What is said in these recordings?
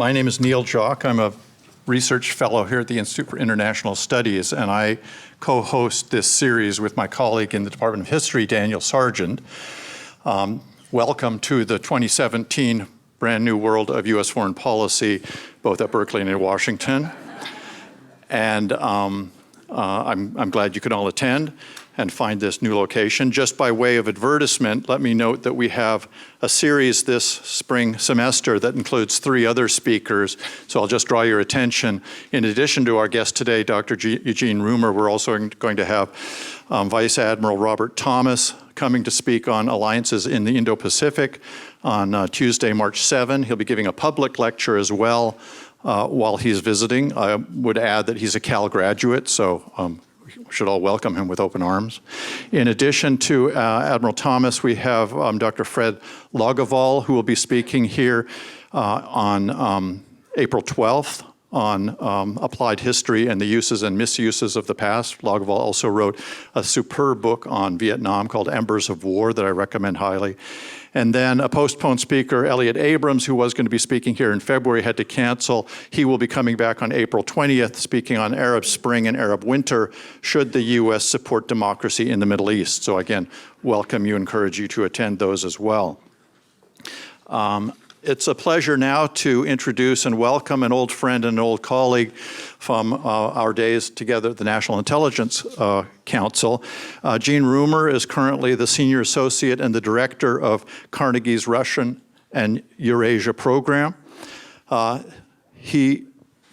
My name is Neil Jock. I'm a research fellow here at the Institute for International Studies, and I co-host this series with my colleague in the Department of History, Daniel Sargent. Welcome to the 2017 Brand New World of U.S. Foreign Policy, both at Berkeley and in Washington. And I'm glad you could all attend and find this new location. Just by way of advertisement, let me note that we have a series this spring semester that includes 3 other speakers, so I'll just draw your attention. In addition to our guest today, Dr. Eugene Roomer, we're also going to have Vice Admiral Robert Thomas coming to speak on alliances in the Indo-Pacific on Tuesday, March 7. He'll be giving a public lecture as well while he's visiting. I would add that he's a Cal graduate, so we should all welcome him with open arms. In addition to Admiral Thomas, we have Dr. Fred Loggeval, who will be speaking here on April 12th on applied history and the uses and misuses of the past. Loggeval also wrote a superb book on Vietnam called Embers of War that I recommend highly. And then a postponed speaker, Elliot Abrams, who was going to be speaking here in February, had to cancel. He will be coming back on April 20th, speaking on Arab Spring and Arab Winter, should the U.S. support democracy in the Middle East. So again, welcome you, encourage you to attend those as well. It's a pleasure now to introduce and welcome an old friend and an old colleague from our days together at the National Intelligence Council. Gene Roomer is currently the Senior Associate and the Director of Carnegie's Russian and Eurasia Program.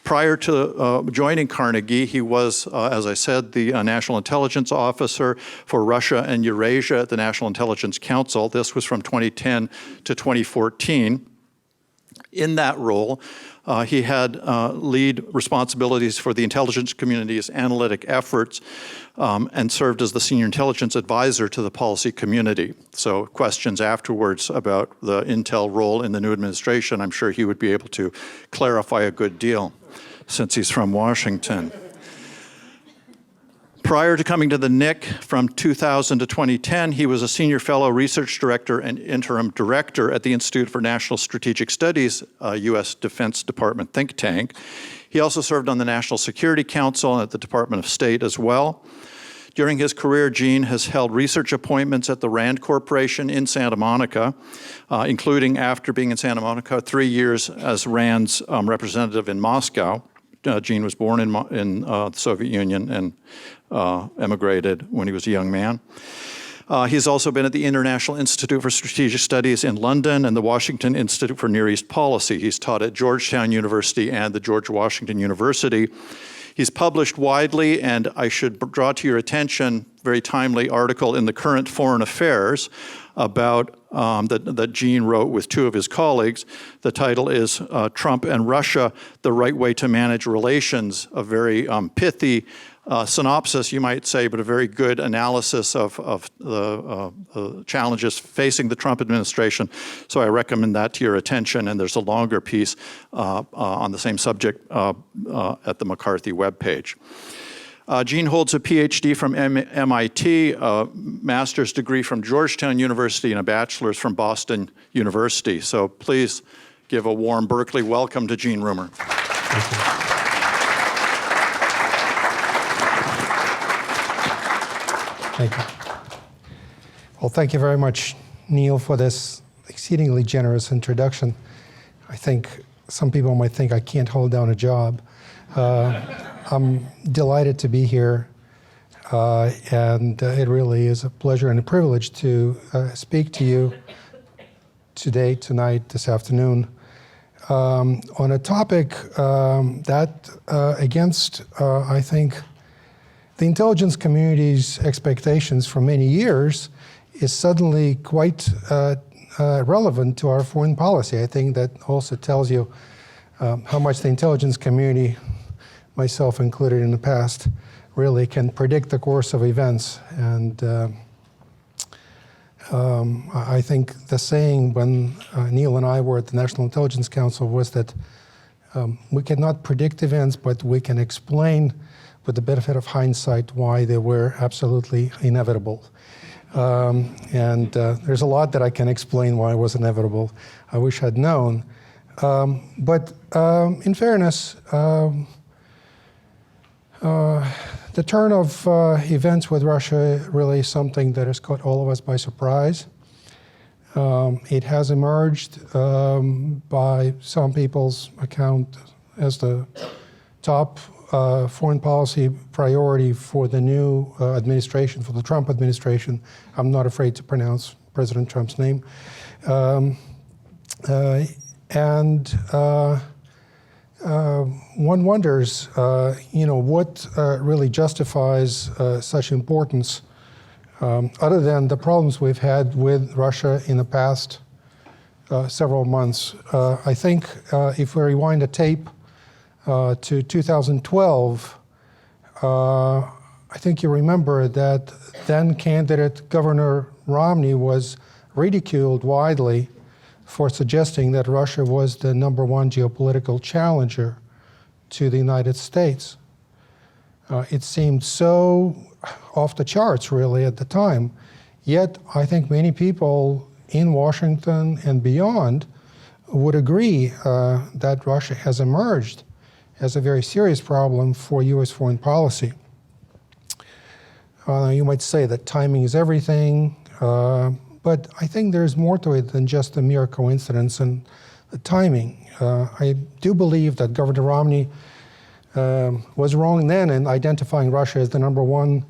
Prior to joining Carnegie, he was, as I said, the National Intelligence Officer for Russia and Eurasia at the National Intelligence Council. This was from 2010 to 2014. In that role, he had lead responsibilities for the intelligence community's analytic efforts and served as the senior intelligence advisor to the policy community. So questions afterwards about the intel role in the new administration, I'm sure he would be able to clarify a good deal since he's from Washington. Prior to coming to the NIC from 2000 to 2010, he was a senior fellow research director and interim director at the Institute for National Strategic Studies, U.S. Defense Department think tank. He also served on the National Security Council and at the Department of State as well. During his career, Gene has held research appointments at the RAND Corporation in Santa Monica, including, after being in Santa Monica, 3 years as RAND's representative in Moscow. Gene was born in the Soviet Union and emigrated when he was a young man. He's also been at the International Institute for Strategic Studies in London and the Washington Institute for Near East Policy. He's taught at Georgetown University and the George Washington University. He's published widely, and I should draw to your attention a very timely article in the Current Foreign Affairs about that Gene wrote with 2 of his colleagues. The title is Trump and Russia, The Right Way to Manage Relations, a very pithy synopsis, you might say, but a very good analysis of the challenges facing the Trump administration. So I recommend that to your attention, and there's a longer piece on the same subject at the McCarthy webpage. Gene holds a PhD from MIT, a master's degree from Georgetown University, and a bachelor's from Boston University. So please give a warm Berkeley welcome to Gene Roomer. Thank you. Well, thank you very much, Neil, for this exceedingly generous introduction. I think some people might think I can't hold down a job. I'm delighted to be here, and it really is a pleasure and a privilege to speak to you today, tonight, this afternoon, on a topic that, against, I think, the intelligence community's expectations for many years, is suddenly quite relevant to our foreign policy. I think that also tells you how much the intelligence community, myself included in the past, really can predict the course of events. And I think the saying when Neil and I were at the National Intelligence Council was that we cannot predict events, but we can explain with the benefit of hindsight why they were absolutely inevitable. There's a lot that I can explain why it was inevitable. I wish I'd known. But in fairness, the turn of events with Russia really is something that has caught all of us by surprise. It has emerged by some people's account as the top foreign policy priority for the new administration, for the Trump administration. I'm not afraid to pronounce President Trump's name. One wonders, what really justifies such importance, other than the problems we've had with Russia in the past several months. I think if we rewind the tape to 2012, I think you remember that then candidate Governor Romney was ridiculed widely for suggesting that Russia was the #1 geopolitical challenger to the United States. It seemed so off the charts, really, at the time. Yet, I think many people in Washington and beyond would agree that Russia has emerged as a very serious problem for U.S. foreign policy. You might say that timing is everything, but I think there's more to it than just a mere coincidence and the timing. I do believe that Governor Romney was wrong then in identifying Russia as the #1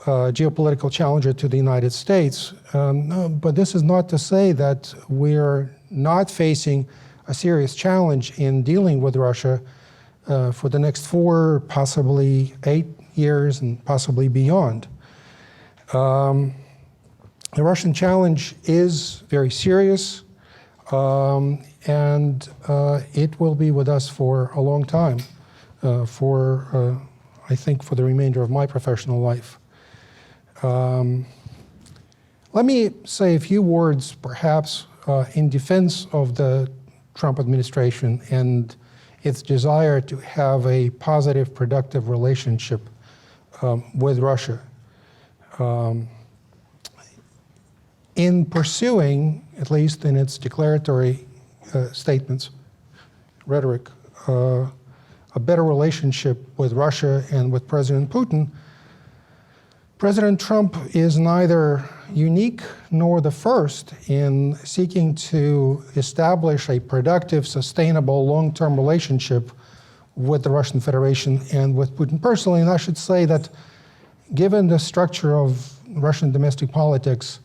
geopolitical challenger to the United States. But this is not to say that we're not facing a serious challenge in dealing with Russia for the next 4, possibly 8 years, and possibly beyond. The Russian challenge is very serious, and it will be with us for a long time, I think, for the remainder of my professional life. Let me say a few words, perhaps, in defense of the Trump administration and its desire to have a positive, productive relationship with Russia. In pursuing, at least in its declaratory statements, rhetoric, a better relationship with Russia and with President Putin, President Trump is neither unique nor the first in seeking to establish a productive, sustainable, long-term relationship with the Russian Federation and with Putin personally. And I should say that given the structure of Russian domestic politics,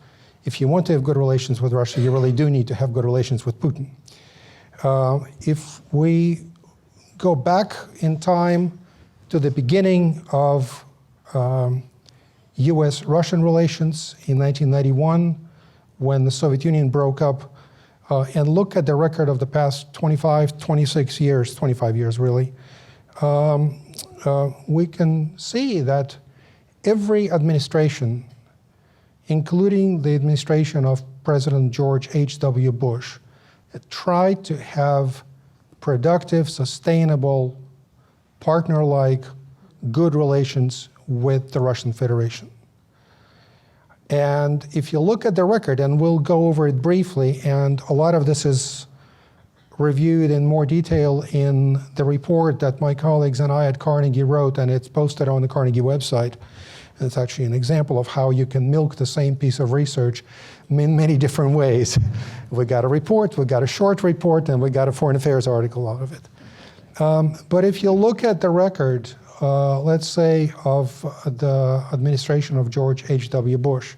if you want to have good relations with Russia, you really do need to have good relations with Putin. If we go back in time to the beginning of U.S.-Russian relations in 1991, when the Soviet Union broke up, and look at the record of the past 25 years really, we can see that every administration, including the administration of President George H.W. Bush, tried to have productive, sustainable, partner-like, good relations with the Russian Federation. And if you look at the record, and we'll go over it briefly, and a lot of this is reviewed in more detail in the report that my colleagues and I at Carnegie wrote, and it's posted on the Carnegie website. And it's actually an example of how you can milk the same piece of research in many different ways. We got a report, we got a short report, and we got a foreign affairs article out of it. But if you look at the record, let's say, of the administration of George H.W. Bush,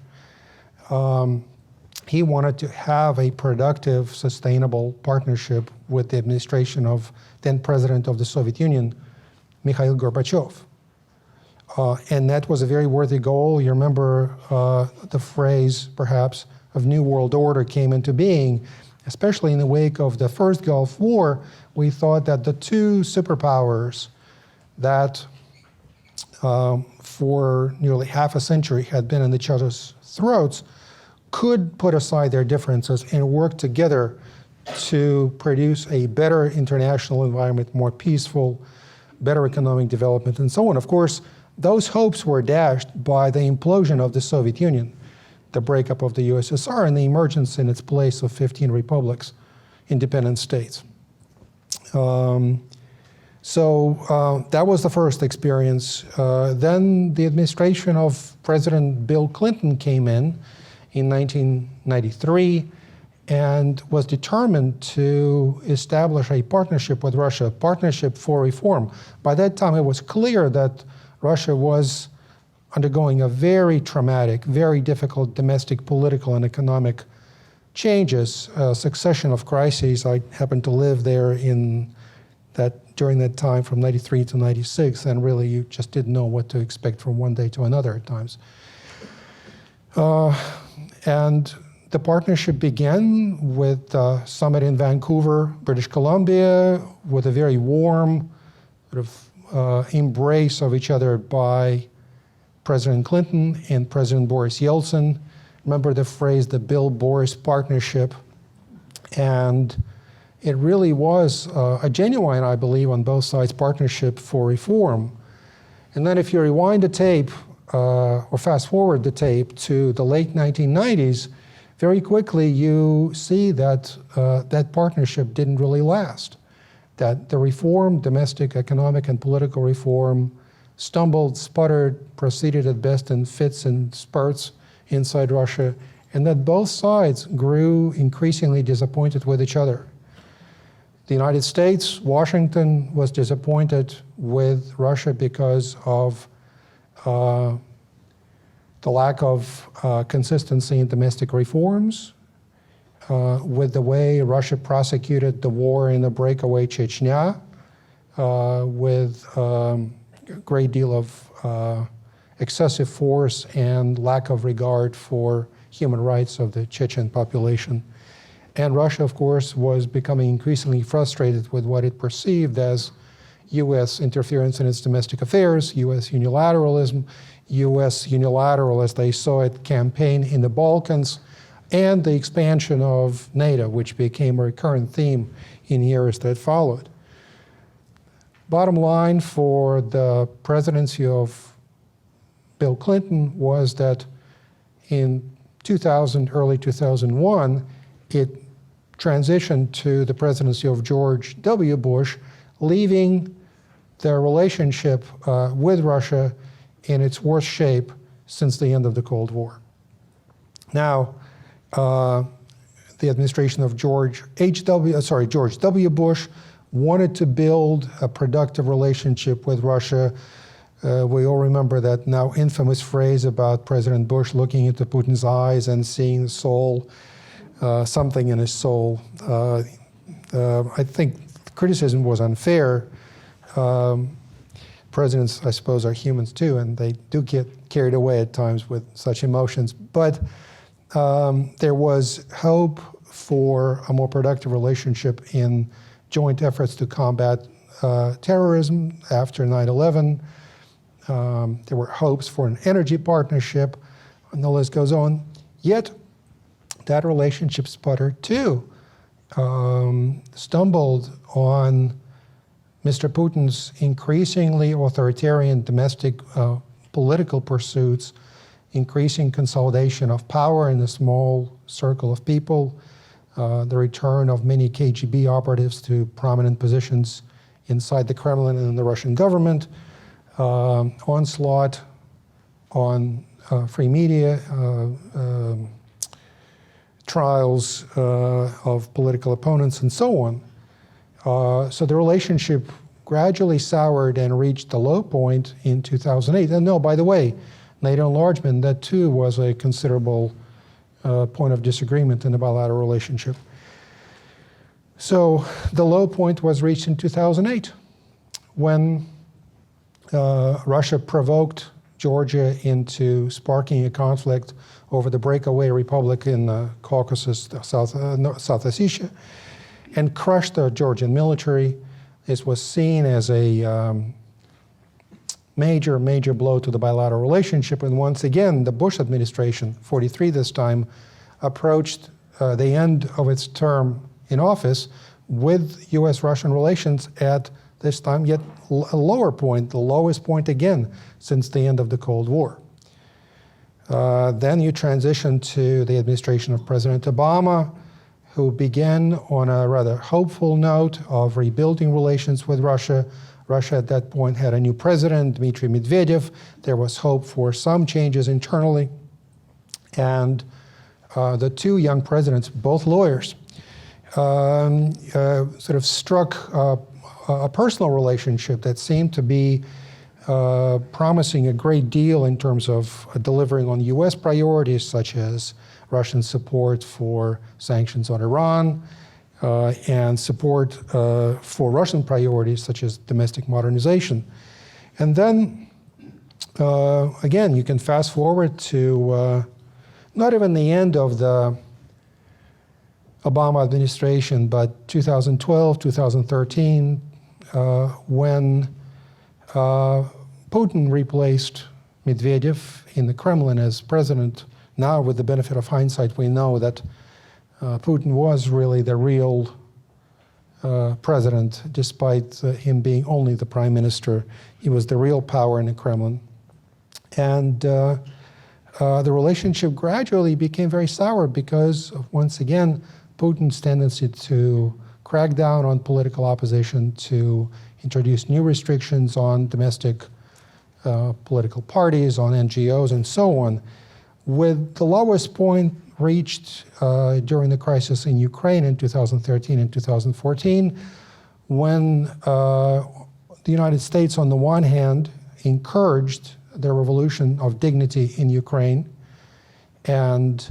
he wanted to have a productive, sustainable partnership with the administration of then President of the Soviet Union, Mikhail Gorbachev. And that was a very worthy goal. You remember the phrase, perhaps, of New World Order came into being, especially in the wake of the first Gulf War. We thought that the two superpowers that for nearly half a century had been in each other's throats could put aside their differences and work together to produce a better international environment, more peaceful, better economic development, and so on. Of course, those hopes were dashed by the implosion of the Soviet Union, the breakup of the USSR, and the emergence in its place of 15 republics, independent states. That was the first experience. Then the administration of President Bill Clinton came in 1993 and was determined to establish a partnership with Russia, a partnership for reform. By that time, it was clear that Russia was undergoing a very traumatic, very difficult domestic political and economic changes, a succession of crises. I happened to live there during that time from 93 to 96, and really you just didn't know what to expect from one day to another at times. And the partnership began with a summit in Vancouver, British Columbia, with a very warm sort of embrace of each other by President Clinton and President Boris Yeltsin. Remember the phrase, the Bill-Boris partnership. And it really was a genuine, I believe, on both sides, partnership for reform. And then if you rewind the tape, or fast forward the tape to the late 1990s, very quickly you see that that partnership didn't really last. That the reform, domestic, economic, and political reform, stumbled, sputtered, proceeded at best in fits and spurts inside Russia, and that both sides grew increasingly disappointed with each other. The United States, Washington, was disappointed with Russia because of the lack of consistency in domestic reforms, with the way Russia prosecuted the war in the breakaway Chechnya, with a great deal of excessive force and lack of regard for human rights of the Chechen population. And Russia, of course, was becoming increasingly frustrated with what it perceived as U.S. interference in its domestic affairs, U.S. unilateralism, U.S. unilateral, as they saw it, campaign in the Balkans, and the expansion of NATO, which became a recurrent theme in years that followed. Bottom line for the presidency of Bill Clinton was that in 2000, early 2001, it transitioned to the presidency of George W. Bush, leaving the relationship with Russia in its worst shape since the end of the Cold War. Now, the administration of George W. Bush wanted to build a productive relationship with Russia. We all remember that now infamous phrase about President Bush looking into Putin's eyes and seeing the soul, something in his soul. I think the criticism was unfair. Presidents, I suppose, are humans too, and they do get carried away at times with such emotions. But there was hope for a more productive relationship in joint efforts to combat terrorism after 9/11. There were hopes for an energy partnership, and the list goes on. Yet, that relationship sputtered too, stumbled on Mr. Putin's increasingly authoritarian domestic political pursuits, increasing consolidation of power in a small circle of people, the return of many KGB operatives to prominent positions inside the Kremlin and the Russian government, onslaught on free media, trials of political opponents, and so on. So the relationship gradually soured and reached the low point in 2008. And no, by the way, NATO enlargement, that too was a considerable point of disagreement in the bilateral relationship. So the low point was reached in 2008 when Russia provoked Georgia into sparking a conflict over the breakaway republic in the Caucasus, South Ossetia, and crushed the Georgian military. This was seen as a major blow to the bilateral relationship. And once again, the Bush administration, 43 this time, approached the end of its term in office with U.S.-Russian relations at this time yet a lower point, the lowest point again since the end of the Cold War. Then you transition to the administration of President Obama, who began on a rather hopeful note of rebuilding relations with Russia. Russia at that point had a new president, Dmitry Medvedev. There was hope for some changes internally. And the two young presidents, both lawyers, sort of struck a personal relationship that seemed to be promising a great deal in terms of delivering on US priorities, such as Russian support for sanctions on Iran, and support for Russian priorities, such as domestic modernization. And then, again, you can fast forward to not even the end of the Obama administration, but 2012, 2013, when Putin replaced Medvedev in the Kremlin as president. Now, with the benefit of hindsight, we know that Putin was really the real president, despite him being only the prime minister. He was the real power in the Kremlin. And the relationship gradually became very sour because of, once again, Putin's tendency to crack down on political opposition, to introduce new restrictions on domestic political parties, on NGOs, and so on, with the lowest point reached during the crisis in Ukraine in 2013 and 2014, when the United States, on the one hand, encouraged the revolution of dignity in Ukraine, and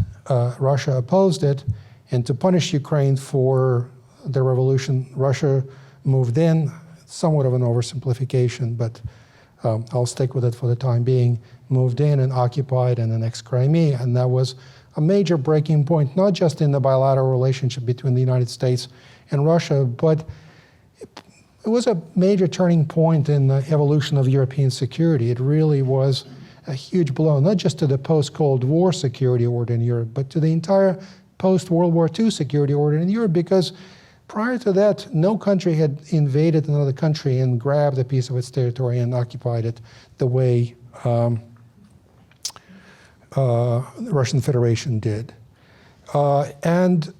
Russia opposed it. And to punish Ukraine for the revolution, Russia moved in, somewhat of an oversimplification, but I'll stick with it for the time being, moved in and occupied and annexed Crimea. And that was a major breaking point, not just in the bilateral relationship between the United States and Russia, but it was a major turning point in the evolution of European security. It really was a huge blow, not just to the post-Cold War security order in Europe, but to the entire post-World War II security order in Europe, because prior to that, no country had invaded another country and grabbed a piece of its territory and occupied it the way the Russian Federation did. And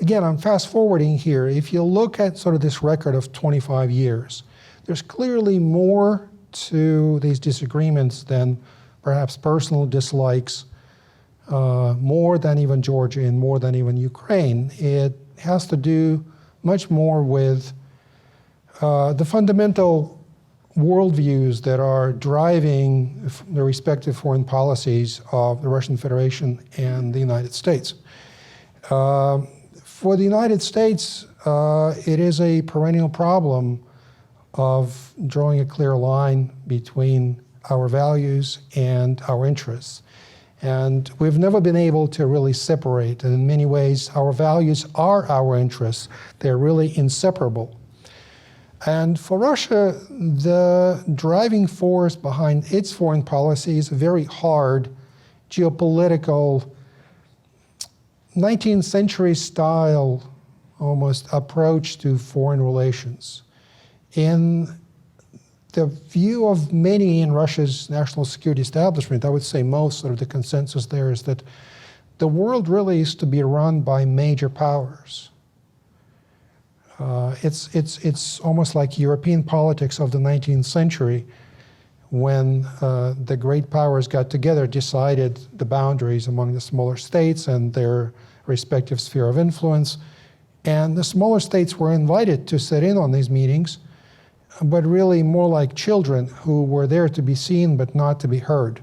again, I'm fast forwarding here. If you look at sort of this record of 25 years, there's clearly more to these disagreements than perhaps personal dislikes, more than even Georgia and more than even Ukraine. It has to do much more with the fundamental worldviews that are driving the respective foreign policies of the Russian Federation and the United States. For the United States, it is a perennial problem of drawing a clear line between our values and our interests. And we've never been able to really separate. And in many ways, our values are our interests. They're really inseparable. And for Russia, the driving force behind its foreign policy is a very hard geopolitical 19th century style almost approach to foreign relations. In the view of many in Russia's national security establishment, I would say most, sort of the consensus there is that the world really is to be run by major powers. It's almost like European politics of the 19th century, when the great powers got together, decided the boundaries among the smaller states and their respective sphere of influence. And the smaller states were invited to sit in on these meetings, but really more like children who were there to be seen but not to be heard.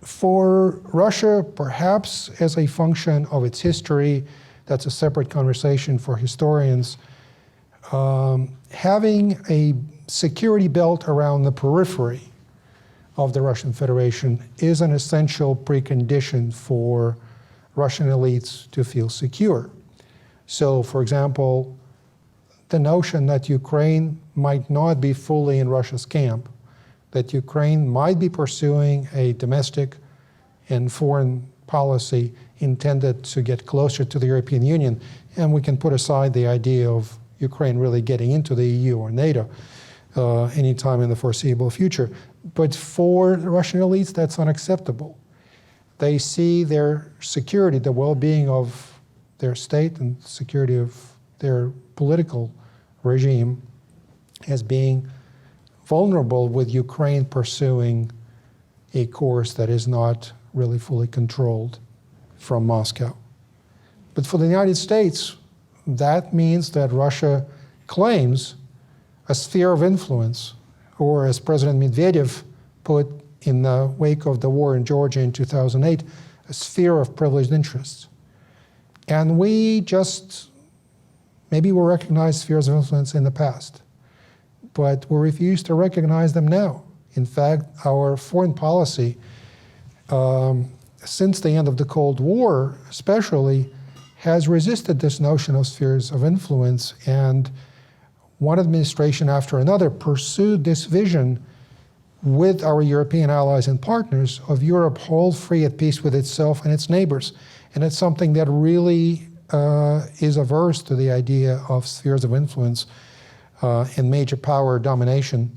For Russia, perhaps as a function of its history, that's a separate conversation for historians, having a security belt around the periphery of the Russian Federation is an essential precondition for Russian elites to feel secure. So, for example, the notion that Ukraine might not be fully in Russia's camp, that Ukraine might be pursuing a domestic and foreign policy intended to get closer to the European Union, and we can put aside the idea of Ukraine really getting into the EU or NATO anytime in the foreseeable future. But for the Russian elites, that's unacceptable. They see their security, the well-being of their state and security of their political regime as being vulnerable with Ukraine pursuing a course that is not really fully controlled from Moscow. But for the United States, that means that Russia claims a sphere of influence, or as President Medvedev put in the wake of the war in Georgia in 2008, a sphere of privileged interests. And we just, maybe we recognized spheres of influence in the past, but we refuse to recognize them now. In fact, our foreign policy, since the end of the Cold War especially, has resisted this notion of spheres of influence, and one administration after another pursued this vision with our European allies and partners of Europe whole, free, at peace with itself and its neighbors. And it's something that really is averse to the idea of spheres of influence and major powers' domination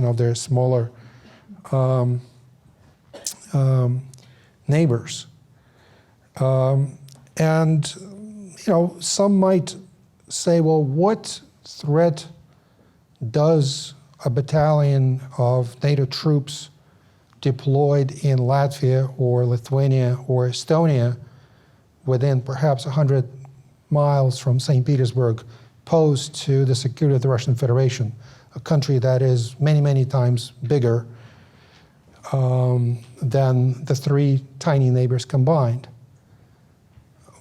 of their smaller neighbors. And, you know, some might say, well, what threat does a battalion of NATO troops deployed in Latvia or Lithuania or Estonia within perhaps 100 miles from St. Petersburg pose to the security of the Russian Federation, a country that is many, many times bigger than the three tiny neighbors combined?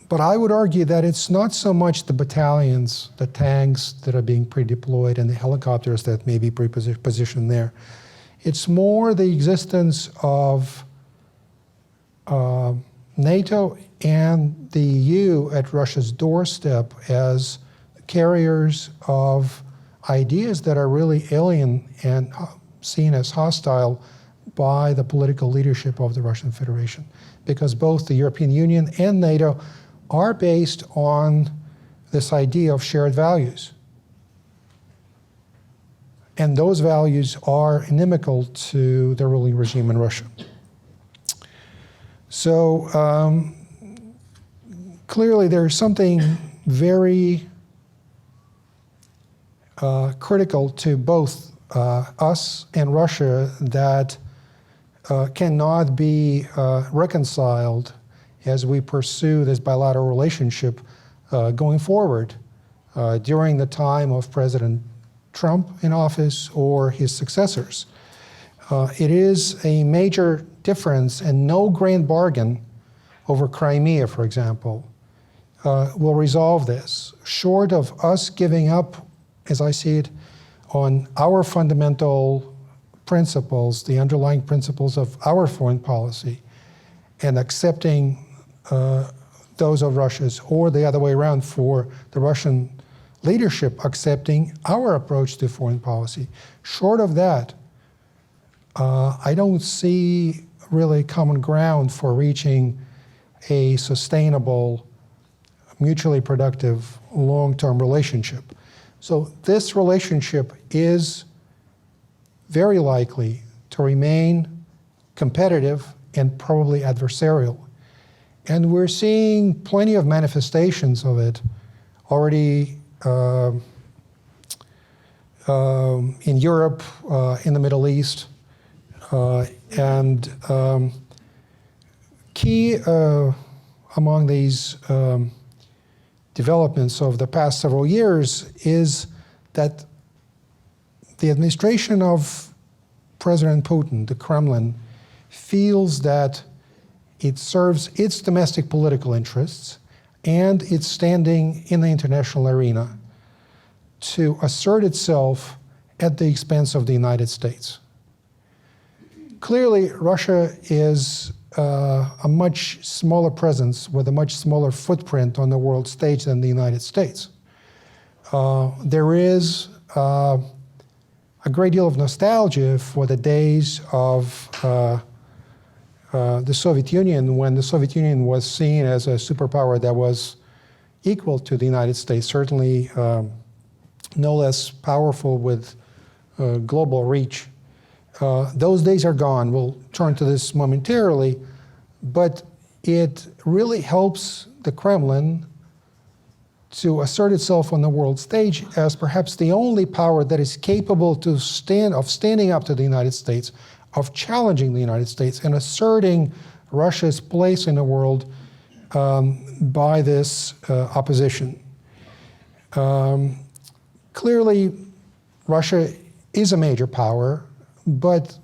But I would argue that it's not so much the battalions, the tanks that are being pre-deployed and the helicopters that may be pre-positioned there. It's more the existence of NATO and the EU at Russia's doorstep as carriers of ideas that are really alien and seen as hostile by the political leadership of the Russian Federation. Because both the European Union and NATO are based on this idea of shared values. And those values are inimical to the ruling regime in Russia. So clearly there's something very critical to both us and Russia that cannot be reconciled as we pursue this bilateral relationship going forward during the time of President Trump in office or his successors. It is a major difference, and no grand bargain over Crimea, for example, will resolve this, short of us giving up, as I see it, on our fundamental principles, the underlying principles of our foreign policy, and accepting those of Russia's, or the other way around for the Russian leadership accepting our approach to foreign policy. Short of that, I don't see really common ground for reaching a sustainable, mutually productive, long-term relationship. So this relationship is very likely to remain competitive and probably adversarial. And we're seeing plenty of manifestations of it already in Europe, in the Middle East, and key among these developments of the past several years is that the administration of President Putin, the Kremlin, feels that it serves its domestic political interests and its standing in the international arena to assert itself at the expense of the United States. Clearly, Russia is a much smaller presence with a much smaller footprint on the world stage than the United States. There is a great deal of nostalgia for the days of the Soviet Union, when the Soviet Union was seen as a superpower that was equal to the United States, certainly no less powerful with global reach. Those days are gone. We'll turn to this momentarily, but it really helps the Kremlin to assert itself on the world stage as perhaps the only power that is capable of standing up to the United States, of challenging the United States and asserting Russia's place in the world by this opposition. Clearly, Russia is a major power, but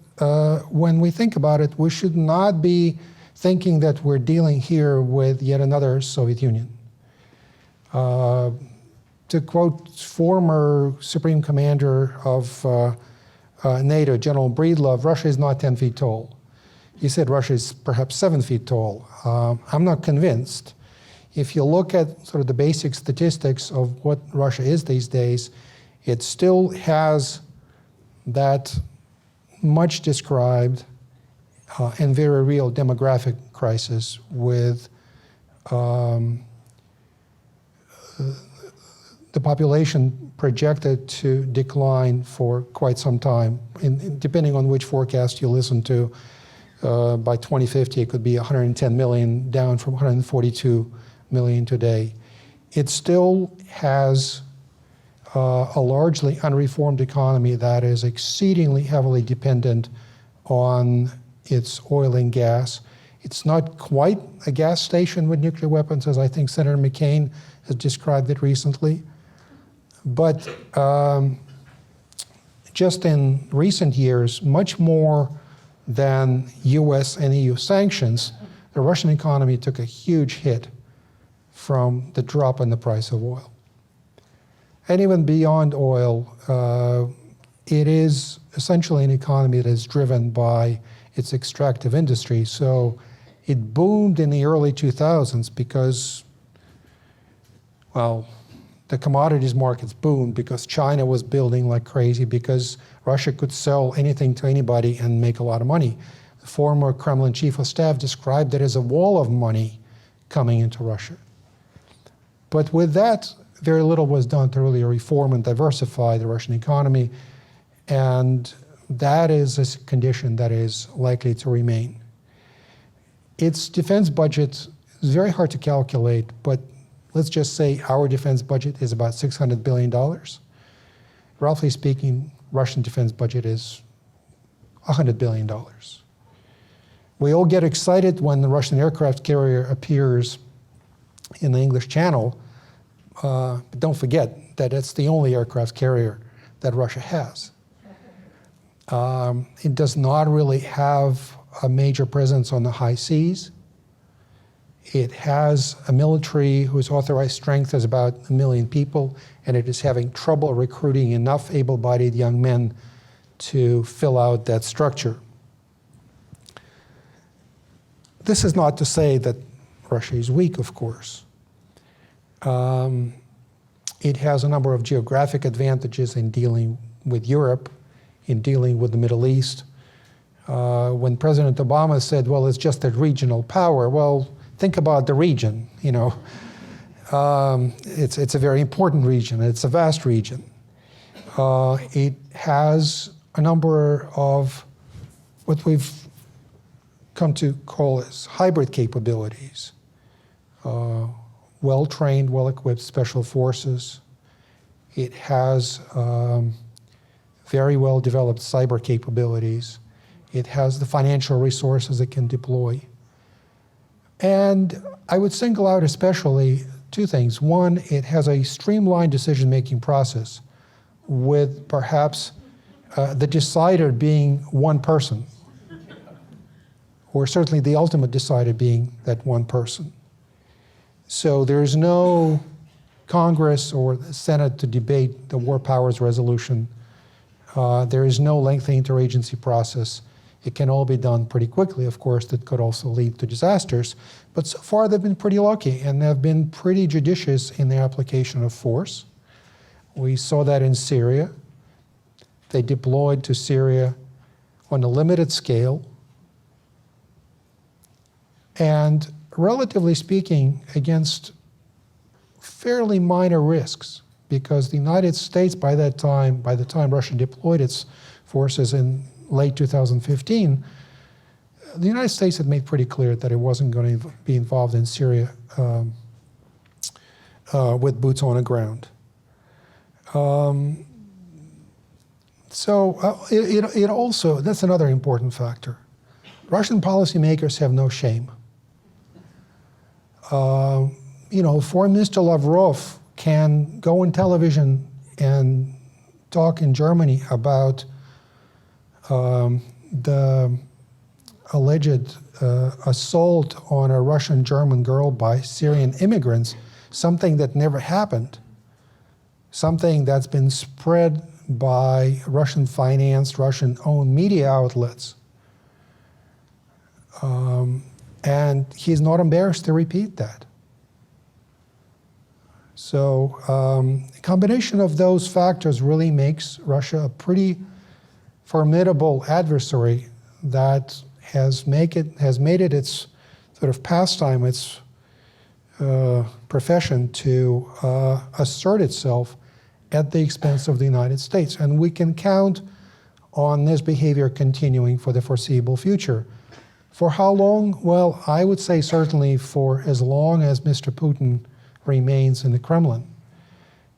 when we think about it, we should not be thinking that we're dealing here with yet another Soviet Union. To quote former Supreme Commander of NATO, General Breedlove, Russia is not 10 feet tall. He said Russia is perhaps 7 feet tall. I'm not convinced. If you look at sort of the basic statistics of what Russia is these days, it still has that much described and very real demographic crisis with the population projected to decline for quite some time. Depending on which forecast you listen to, by 2050 it could be 110 million, down from 142 million today. It still has a largely unreformed economy that is exceedingly heavily dependent on its oil and gas. It's not quite a gas station with nuclear weapons, as I think Senator McCain has described it recently. But just in recent years, much more than US and EU sanctions, the Russian economy took a huge hit from the drop in the price of oil. And even beyond oil, it is essentially an economy that is driven by its extractive industry. So it boomed in the early 2000s because, well, the commodities markets boomed because China was building like crazy, because Russia could sell anything to anybody and make a lot of money. The former Kremlin chief of staff described it as a wall of money coming into Russia. But with that, very little was done to really reform and diversify the Russian economy, and that is a condition that is likely to remain. Its defense budget is very hard to calculate, but let's just say our defense budget is about $600 billion. Roughly speaking, Russian defense budget is $100 billion. We all get excited when the Russian aircraft carrier appears in the English Channel, but don't forget that it's the only aircraft carrier that Russia has. It does not really have a major presence on the high seas. It has a military whose authorized strength is about 1 million people, and it is having trouble recruiting enough able-bodied young men to fill out that structure. This is not to say that Russia is weak, of course. It has a number of geographic advantages in dealing with Europe, in dealing with the Middle East. When President Obama said, well, it's just a regional power, well, think about the region, you know. It's a very important region. It's a vast region. It has a number of what we've come to call as hybrid capabilities. Well-trained, well-equipped special forces. It has very well-developed cyber capabilities. It has the financial resources it can deploy. And I would single out especially two things. One, it has a streamlined decision-making process with perhaps the decider being one person, or certainly the ultimate decider being that one person. So there's no Congress or the Senate to debate the War Powers Resolution. There is no lengthy interagency process. It can all be done pretty quickly, of course. That could also lead to disasters. But so far, they've been pretty lucky, and they've been pretty judicious in their application of force. We saw that in Syria. They deployed to Syria on a limited scale. And relatively speaking, against fairly minor risks, because the United States, by the time Russia deployed its forces in late 2015, the United States had made pretty clear that it wasn't going to be involved in Syria with boots on the ground. It also, that's another important factor. Russian policymakers have no shame. Foreign Minister Lavrov can go on television and talk in Germany about the alleged assault on a Russian-German girl by Syrian immigrants, something that never happened, something that's been spread by Russian-financed, Russian-owned media outlets. And he's not embarrassed to repeat that. So a combination of those factors really makes Russia a pretty formidable adversary that has made it its sort of pastime, its profession to assert itself at the expense of the United States. And we can count on this behavior continuing for the foreseeable future. For how long? Well, I would say certainly for as long as Mr. Putin remains in the Kremlin.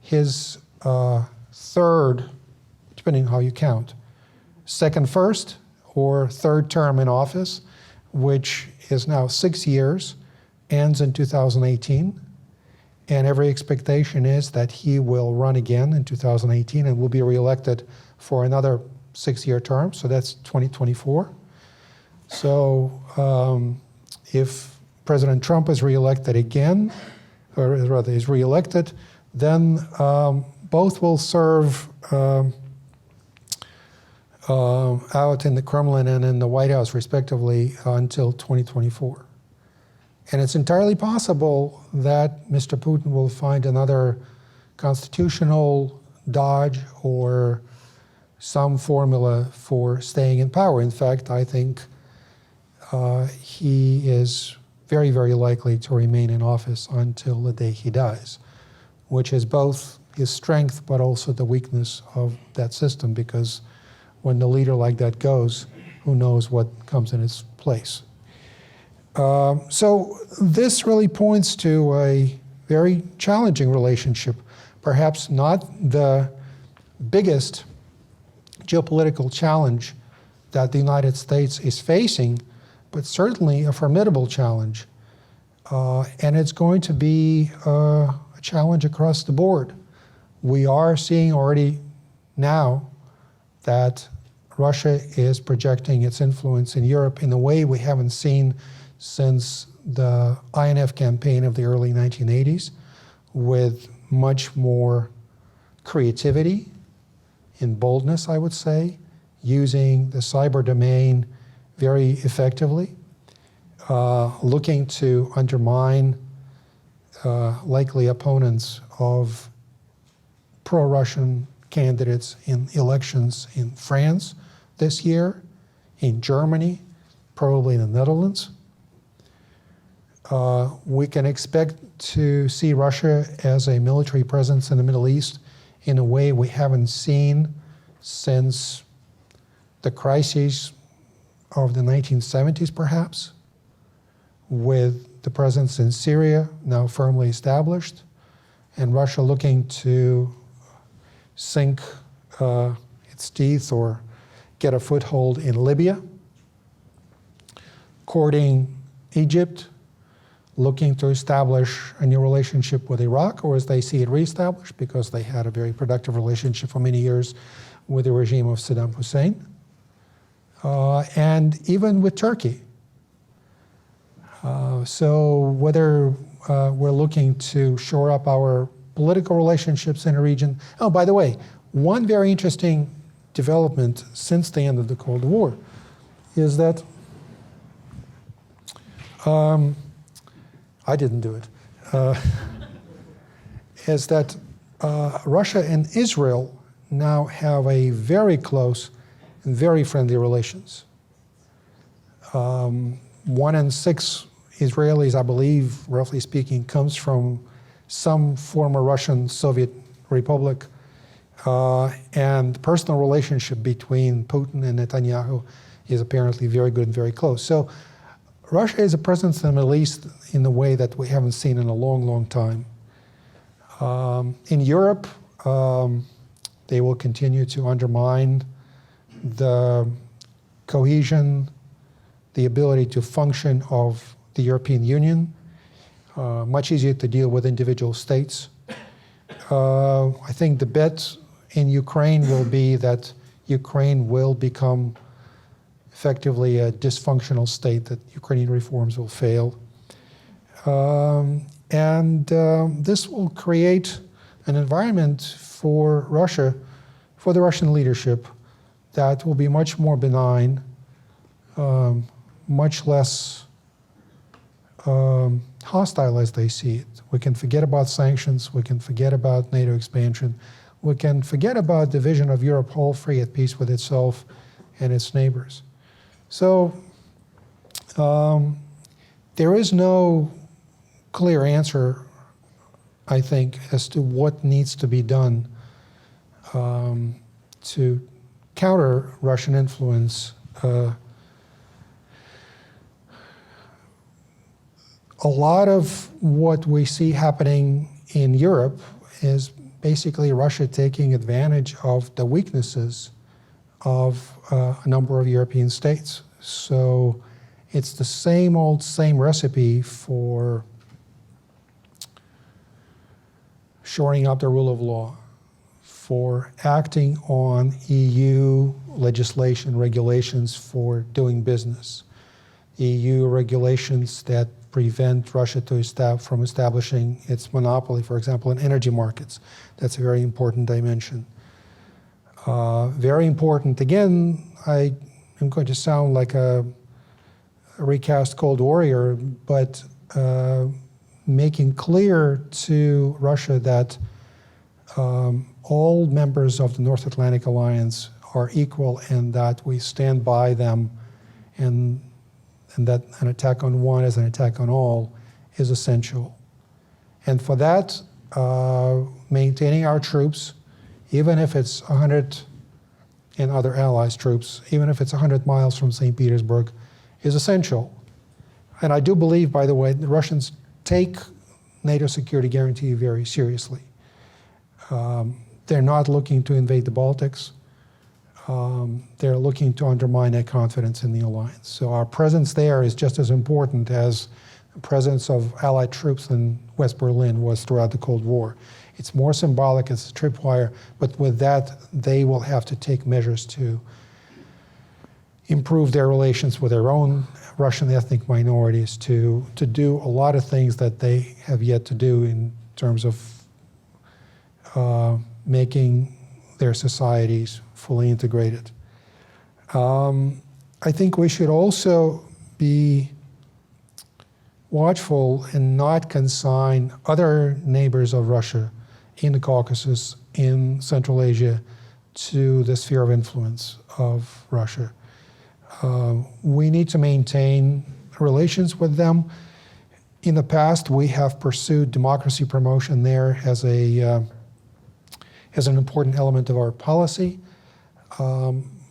His third, depending on how you count, second first or third term in office, which is now 6 years, ends in 2018. And every expectation is that he will run again in 2018 and will be reelected for another 6-year term, so that's 2024. So if President Trump is reelected again, or rather is reelected, then both will serve out in the Kremlin and in the White House, respectively, until 2024. And it's entirely possible that Mr. Putin will find another constitutional dodge or some formula for staying in power. In fact, I think he is very, very likely to remain in office until the day he dies, which is both his strength but also the weakness of that system, because when a leader like that goes, who knows what comes in its place. So this really points to a very challenging relationship, perhaps not the biggest geopolitical challenge that the United States is facing, but certainly a formidable challenge. And it's going to be a challenge across the board. We are seeing already now that Russia is projecting its influence in Europe in a way we haven't seen since the INF campaign of the early 1980s, with much more creativity and boldness, I would say, using the cyber domain very effectively, looking to undermine likely opponents of pro-Russian candidates in elections in France this year, in Germany, probably in the Netherlands. We can expect to see Russia as a military presence in the Middle East in a way we haven't seen since the crises of the 1970s, perhaps, with the presence in Syria now firmly established, and Russia looking to sink its teeth or get a foothold in Libya, courting Egypt, looking to establish a new relationship with Iraq, or as they see it, reestablished, because they had a very productive relationship for many years with the regime of Saddam Hussein, and even with Turkey. So whether we're looking to shore up our political relationships in the region. Oh, by the way, one very interesting development since the end of the Cold War is that I didn't do it, is that Russia and Israel now have a very close and very friendly relations. 1 in 6 Israelis, I believe, roughly speaking, comes from some former Russian Soviet republic. And the personal relationship between Putin and Netanyahu is apparently very good and very close. So Russia is a presence in the Middle East in a way that we haven't seen in a long, long time. In Europe, they will continue to undermine the cohesion, the ability to function of the European Union. Much easier to deal with individual states. I think the bet in Ukraine will be that Ukraine will become effectively a dysfunctional state, that Ukrainian reforms will fail. This will create an environment for Russia, for the Russian leadership, that will be much more benign, much less hostile as they see it. We can forget about sanctions, we can forget about NATO expansion, we can forget about the vision of Europe whole, free, at peace with itself and its neighbors. So there is no clear answer, I think, as to what needs to be done to counter Russian influence. A lot of what we see happening in Europe is basically Russia taking advantage of the weaknesses of a number of European states. So it's the same old, same recipe for shoring up the rule of law, for acting on EU legislation, regulations for doing business, EU regulations that prevent Russia from establishing its monopoly, for example, in energy markets. That's a very important dimension. Very important, again, I am going to sound like a recast Cold Warrior, but making clear to Russia that all members of the North Atlantic Alliance are equal and that we stand by them, and that an attack on one is an attack on all is essential. And for that, maintaining our troops, even if it's 100 and other allies' troops, even if it's 100 miles from St. Petersburg, is essential. And I do believe, by the way, the Russians take NATO security guarantee very seriously. They're not looking to invade the Baltics. They're looking to undermine their confidence in the alliance. So our presence there is just as important as the presence of Allied troops in West Berlin was throughout the Cold War. It's more symbolic, it's a tripwire, but with that, they will have to take measures to improve their relations with their own Russian ethnic minorities, to do a lot of things that they have yet to do in terms of making their societies fully integrated. I think we should also be watchful and not consign other neighbors of Russia in the Caucasus, in Central Asia, to the sphere of influence of Russia. We need to maintain relations with them. In the past, we have pursued democracy promotion there as an important element of our policy.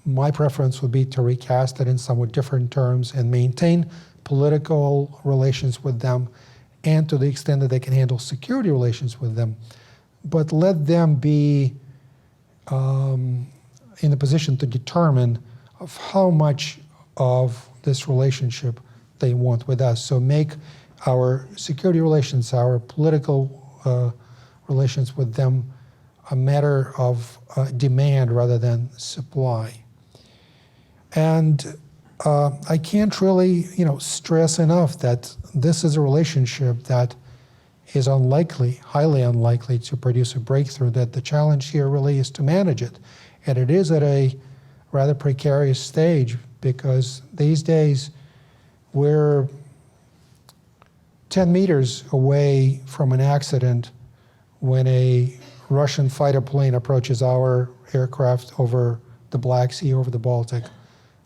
My preference would be to recast it in somewhat different terms and maintain political relations with them, and to the extent that they can handle security relations with them, but let them be in a position to determine of how much of this relationship they want with us. So make our security relations, our political relations with them a matter of demand rather than supply. And I can't really, stress enough that this is a relationship that is unlikely, highly unlikely to produce a breakthrough, that the challenge here really is to manage it. And it is at a rather precarious stage, because these days we're 10 meters away from an accident when a Russian fighter plane approaches our aircraft over the Black Sea, over the Baltic,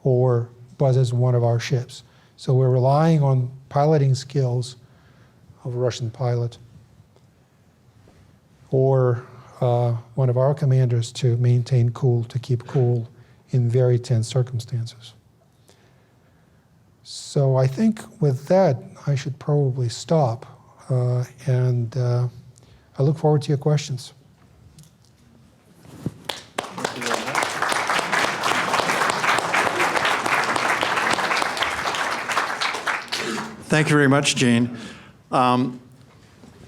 or buzzes one of our ships. So we're relying on piloting skills of a Russian pilot, or one of our commanders to maintain cool, to keep cool in very tense circumstances. So I think with that, I should probably stop, and I look forward to your questions. Thank you very much, Gene.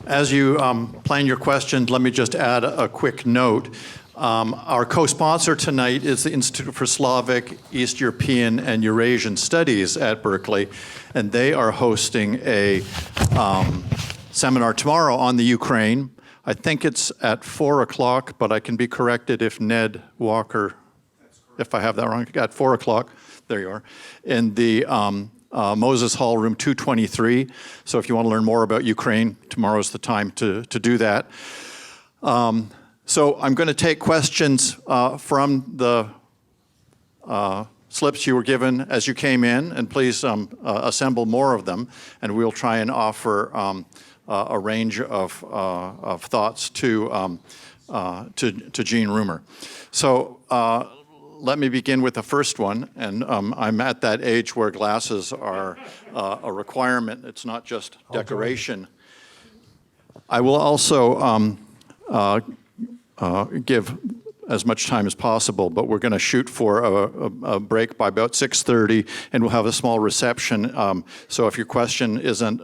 As you plan your questions, let me just add a quick note. Our co-sponsor tonight is the Institute for Slavic, East European, and Eurasian Studies at Berkeley, and they are hosting a seminar tomorrow on the Ukraine. I think it's at 4 o'clock, but I can be corrected if Ned Walker, if I have that wrong, at 4 o'clock, there you are, in the Moses Hall, room 223. So if you want to learn more about Ukraine, tomorrow's the time to do that. So I'm going to take questions from the slips you were given as you came in, and please assemble more of them, and we'll try and offer a range of thoughts to Gene Rumer. So let me begin with the first one, and I'm at that age where glasses are a requirement. It's not just decoration. I will also give as much time as possible, but we're going to shoot for a break by about 6:30, and we'll have a small reception. So if your question isn't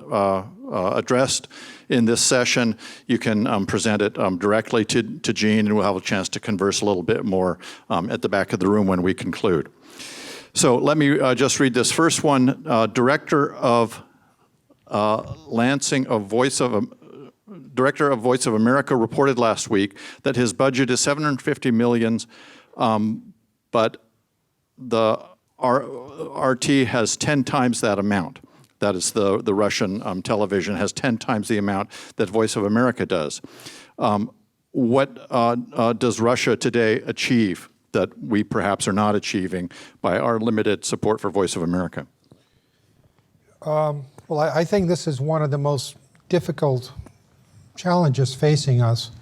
addressed in this session, you can present it directly to Gene, and we'll have a chance to converse a little bit more at the back of the room when we conclude. So let me just read this first one. Director of Lansing of Voice of America reported last week that his budget is $750 million, but the RT has 10 times that amount. That is, the Russian television has 10 times the amount that Voice of America does. What does Russia today achieve that we perhaps are not achieving by our limited support for Voice of America? Well, I think this is one of the most difficult challenges facing us.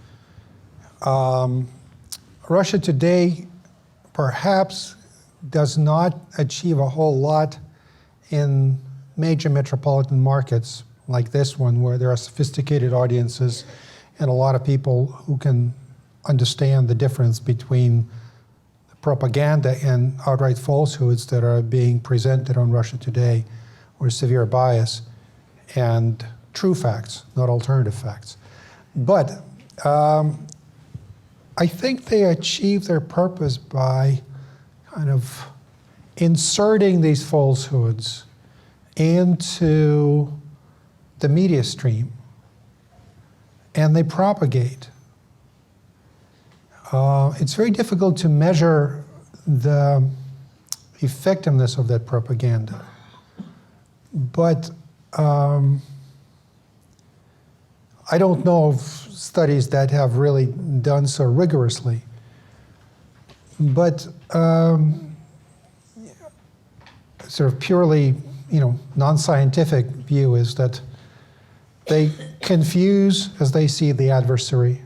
Russia today perhaps does not achieve a whole lot in major metropolitan markets like this one, where there are sophisticated audiences and a lot of people who can understand the difference between propaganda and outright falsehoods that are being presented on Russia Today, or severe bias, and true facts, not alternative facts. But I think they achieve their purpose by kind of inserting these falsehoods into the media stream, and they propagate. It's very difficult to measure the effectiveness of that propaganda, but I don't know of studies that have really done so rigorously. But sort of purely, non-scientific view is that they confuse as they see the adversary.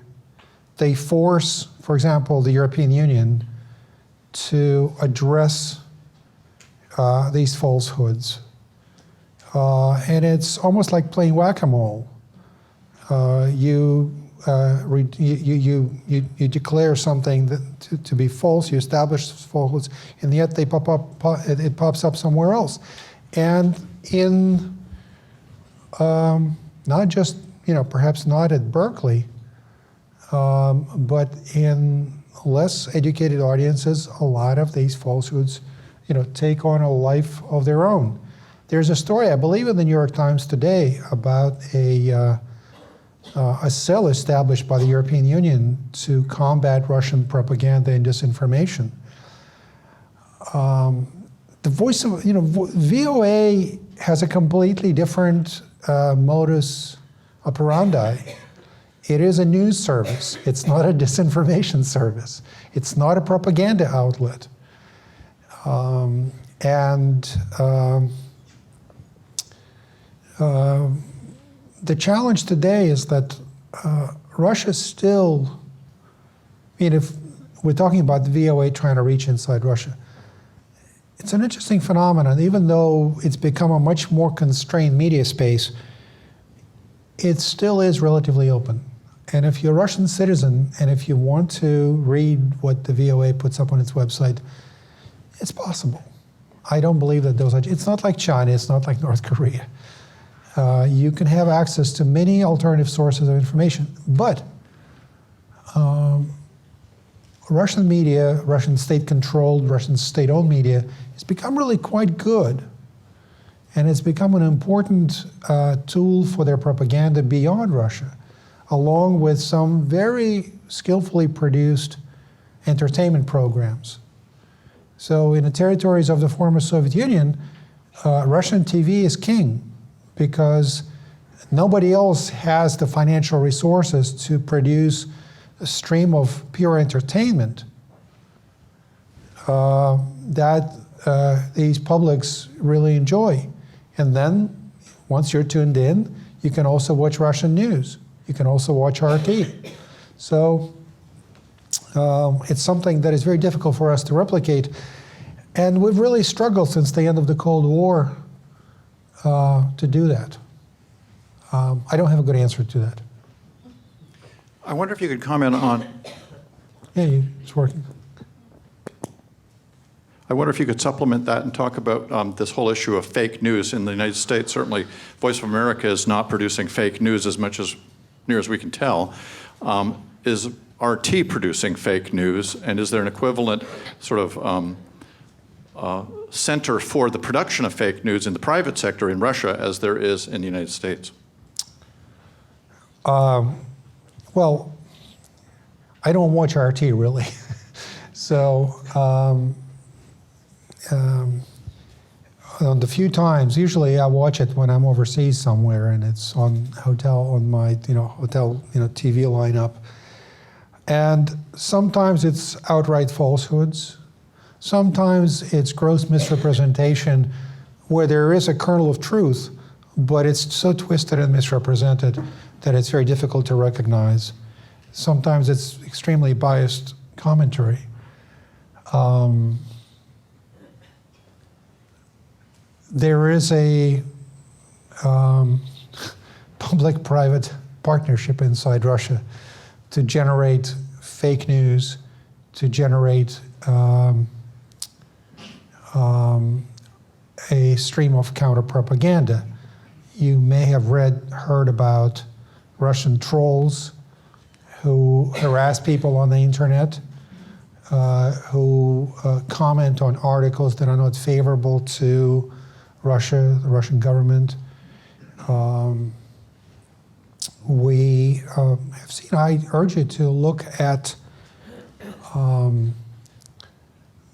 They force, for example, the European Union to address these falsehoods. And it's almost like playing whack-a-mole. You declare something to be false, you establish falsehoods, and yet it pops up somewhere else. And in not just, perhaps not at Berkeley, but in less educated audiences, a lot of these falsehoods, take on a life of their own. There's a story, I believe, in the New York Times today about a cell established by the European Union to combat Russian propaganda and disinformation. The voice of, VOA has a completely different modus operandi. It is a news service. It's not a disinformation service. It's not a propaganda outlet. The challenge today is that Russia still I mean, if we're talking about the VOA trying to reach inside Russia, it's an interesting phenomenon. Even though it's become a much more constrained media space, it still is relatively open. And if you're a Russian citizen and if you want to read what the VOA puts up on its website, it's possible. I don't believe that those are, it's not like China, it's not like North Korea. You can have access to many alternative sources of information, but Russian media, Russian state-controlled, Russian state-owned media has become really quite good. And it's become an important tool for their propaganda beyond Russia, along with some very skillfully produced entertainment programs. So in the territories of the former Soviet Union, Russian TV is king because nobody else has the financial resources to produce a stream of pure entertainment that these publics really enjoy. And then, once you're tuned in, you can also watch Russian news. You can also watch RT. So it's something that is very difficult for us to replicate. And we've really struggled since the end of the Cold War to do that. I don't have a good answer to that. I wonder if you could comment on, Yeah, it's working. I wonder if you could supplement that and talk about this whole issue of fake news in the United States. Certainly, Voice of America is not producing fake news as much as near as we can tell. Is RT producing fake news, and is there an equivalent sort of center for the production of fake news in the private sector in Russia as there is in the United States? Well, I don't watch RT really. So on the few times, usually I watch it when I'm overseas somewhere and it's on my hotel TV lineup. And sometimes it's outright falsehoods. Sometimes it's gross misrepresentation where there is a kernel of truth, but it's so twisted and misrepresented that it's very difficult to recognize. Sometimes it's extremely biased commentary. There is a public-private partnership inside Russia to generate fake news, to generate a stream of counter-propaganda. You may have heard about Russian trolls who harass people on the internet, who comment on articles that are not favorable to Russia, the Russian government. We have seen, I urge you to look at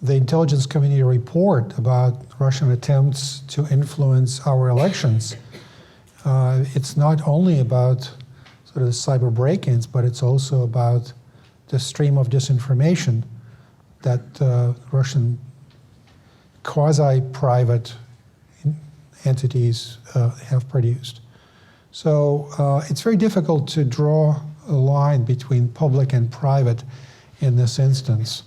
the intelligence community report about Russian attempts to influence our elections. It's not only about sort of the cyber break-ins, but it's also about the stream of disinformation that Russian quasi-private entities have produced. So it's very difficult to draw a line between public and private in this instance.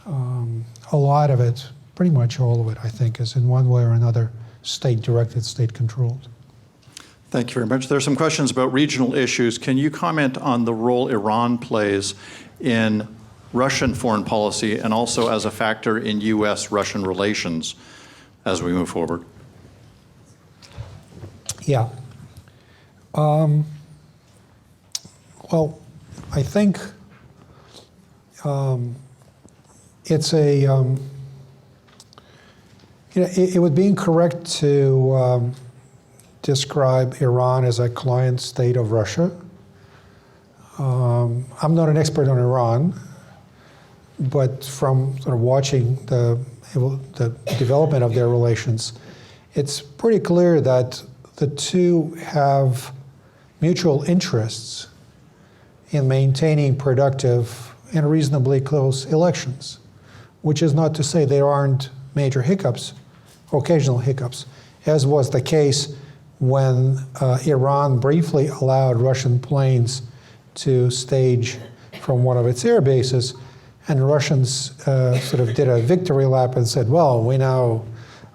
A lot of it, pretty much all of it, I think, is in one way or another state-directed, state-controlled. Thank you very much. There are some questions about regional issues. Can you comment on the role Iran plays in Russian foreign policy and also as a factor in U.S.-Russian relations as we move forward? Yeah. Well, I think it's a, it would be incorrect to describe Iran as a client state of Russia. I'm not an expert on Iran, but from sort of watching the development of their relations, it's pretty clear that the two have mutual interests in maintaining productive and reasonably close elections, which is not to say there aren't major hiccups, occasional hiccups, as was the case when Iran briefly allowed Russian planes to stage from one of its air bases, and the Russians sort of did a victory lap and said, well, we now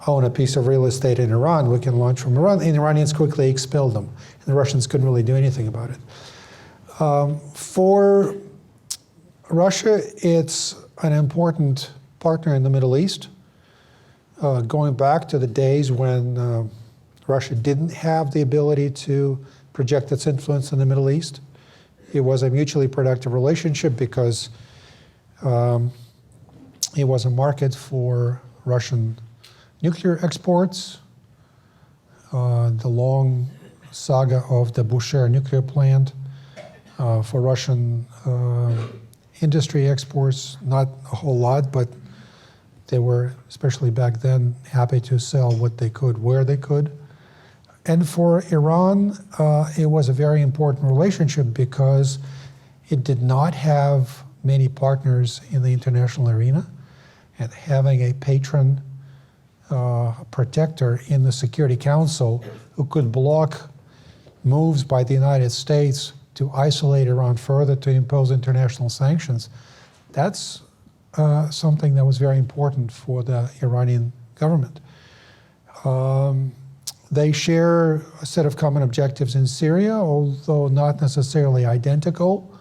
own a piece of real estate in Iran, we can launch from Iran. And the Iranians quickly expelled them, and the Russians couldn't really do anything about it. For Russia, it's an important partner in the Middle East. Going back to the days when Russia didn't have the ability to project its influence in the Middle East, it was a mutually productive relationship because it was a market for Russian nuclear exports. The long saga of the Bushehr nuclear plant for Russian industry exports, not a whole lot, but they were, especially back then, happy to sell what they could, where they could. And for Iran, it was a very important relationship because it did not have many partners in the international arena, and having a patron protector in the Security Council who could block moves by the United States to isolate Iran further, to impose international sanctions, that's something that was very important for the Iranian government. They share a set of common objectives in Syria, although not necessarily identical,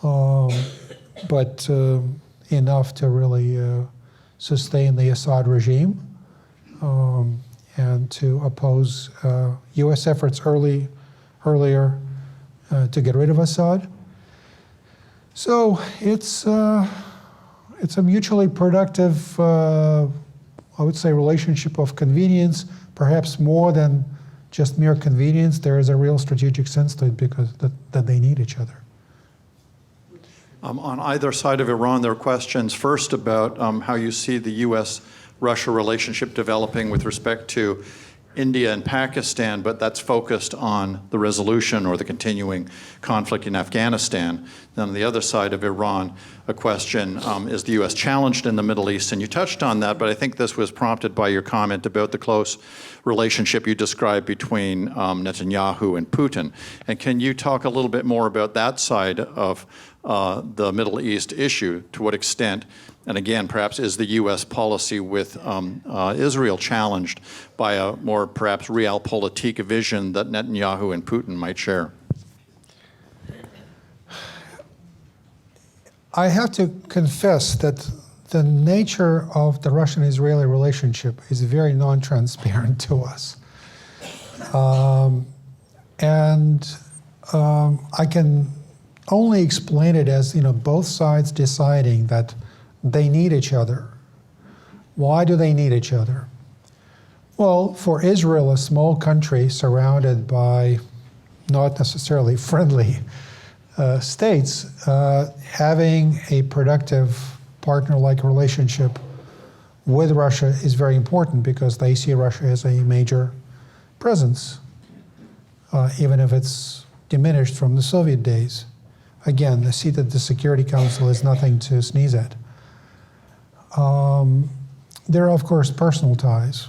but enough to really sustain the Assad regime and to oppose U.S. efforts earlier to get rid of Assad. So it's a mutually productive, I would say, relationship of convenience, perhaps more than just mere convenience. There is a real strategic sense to it because that they need each other. On either side of Iran, there are questions first about how you see the U.S.-Russia relationship developing with respect to India and Pakistan, but that's focused on the resolution or the continuing conflict in Afghanistan. Then on the other side of Iran, a question, is the U.S. challenged in the Middle East? And you touched on that, but I think this was prompted by your comment about the close relationship you described between Netanyahu and Putin. And can you talk a little bit more about that side of the Middle East issue? To what extent, and again, perhaps is the U.S. policy with Israel challenged by a more perhaps realpolitik vision that Netanyahu and Putin might share? I have to confess that the nature of the Russian-Israeli relationship is very non-transparent to us. I can only explain it as, both sides deciding that they need each other. Why do they need each other? Well, for Israel, a small country surrounded by not necessarily friendly states, having a productive partner-like relationship with Russia is very important because they see Russia as a major presence, even if it's diminished from the Soviet days. Again, the seat at the Security Council is nothing to sneeze at. There are, of course, personal ties.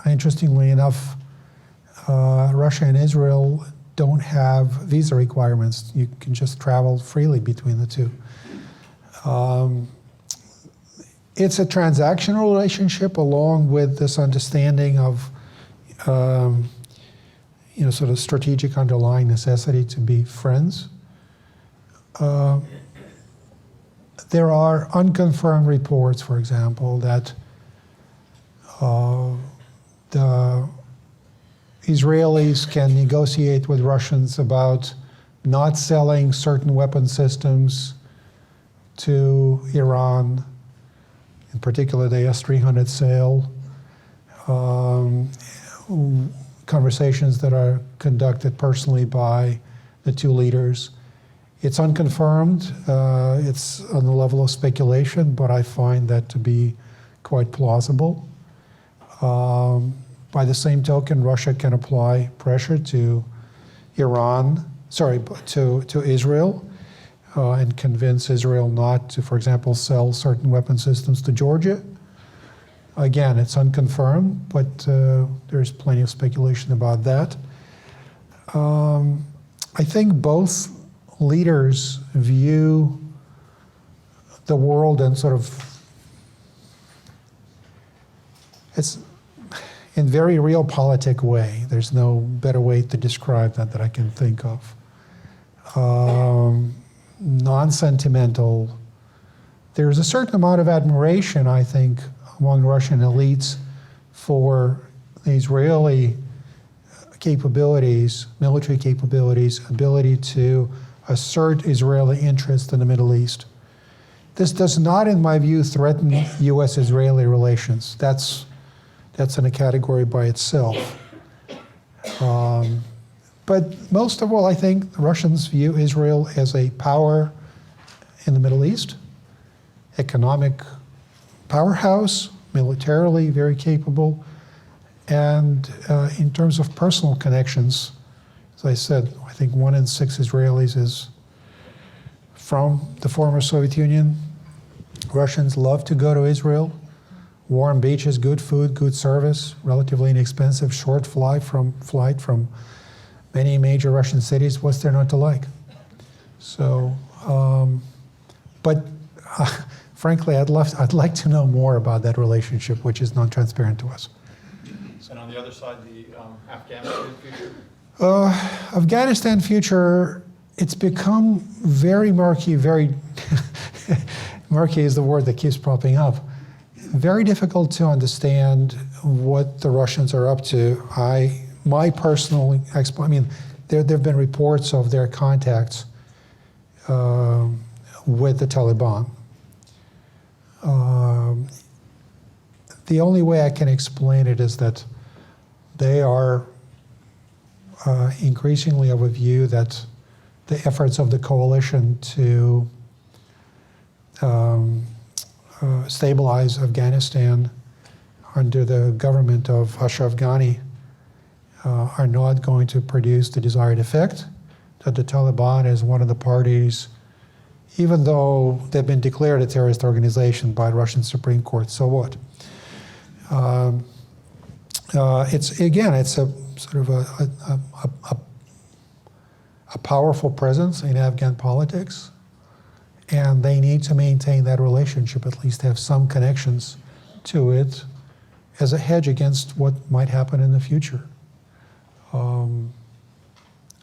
Interestingly enough, Russia and Israel don't have visa requirements. You can just travel freely between the two. It's a transactional relationship along with this understanding of, sort of strategic underlying necessity to be friends. There are unconfirmed reports, for example, that the Israelis can negotiate with Russians about not selling certain weapon systems to Iran, in particular the S-300 sale. Conversations that are conducted personally by the two leaders. It's unconfirmed. It's on the level of speculation, but I find that to be quite plausible. By the same token, Russia can apply pressure to to Israel, and convince Israel not to, for example, sell certain weapon systems to Georgia. Again, it's unconfirmed, but there's plenty of speculation about that. I think both leaders view the world in sort of, it's in very realpolitik way. There's no better way to describe that I can think of. Non-sentimental. There's a certain amount of admiration, I think, among Russian elites for the Israeli capabilities, military capabilities, ability to assert Israeli interest in the Middle East. This does not, in my view, threaten U.S.-Israeli relations. That's in a category by itself. But most of all, I think the Russians view Israel as a power in the Middle East, economic powerhouse, militarily very capable, and in terms of personal connections, as I said, I think 1 in 6 Israelis is from the former Soviet Union. Russians love to go to Israel. Warm beaches, good food, good service, relatively inexpensive, short flight from many major Russian cities. What's there not to like? So, but frankly, I'd like to know more about that relationship, which is non-transparent to us. And on the other side, the Afghanistan future? Afghanistan future, it's become very murky, murky is the word that keeps popping up. Very difficult to understand what the Russians are up to. My personal, there have been reports of their contacts with the Taliban. The only way I can explain it is that they are increasingly of a view that the efforts of the coalition to stabilize Afghanistan under the government of Ashraf Ghani are not going to produce the desired effect, that the Taliban is one of the parties, even though they've been declared a terrorist organization by the Russian Supreme Court, so what? It's a sort of a powerful presence in Afghan politics, and they need to maintain that relationship, at least have some connections to it as a hedge against what might happen in the future.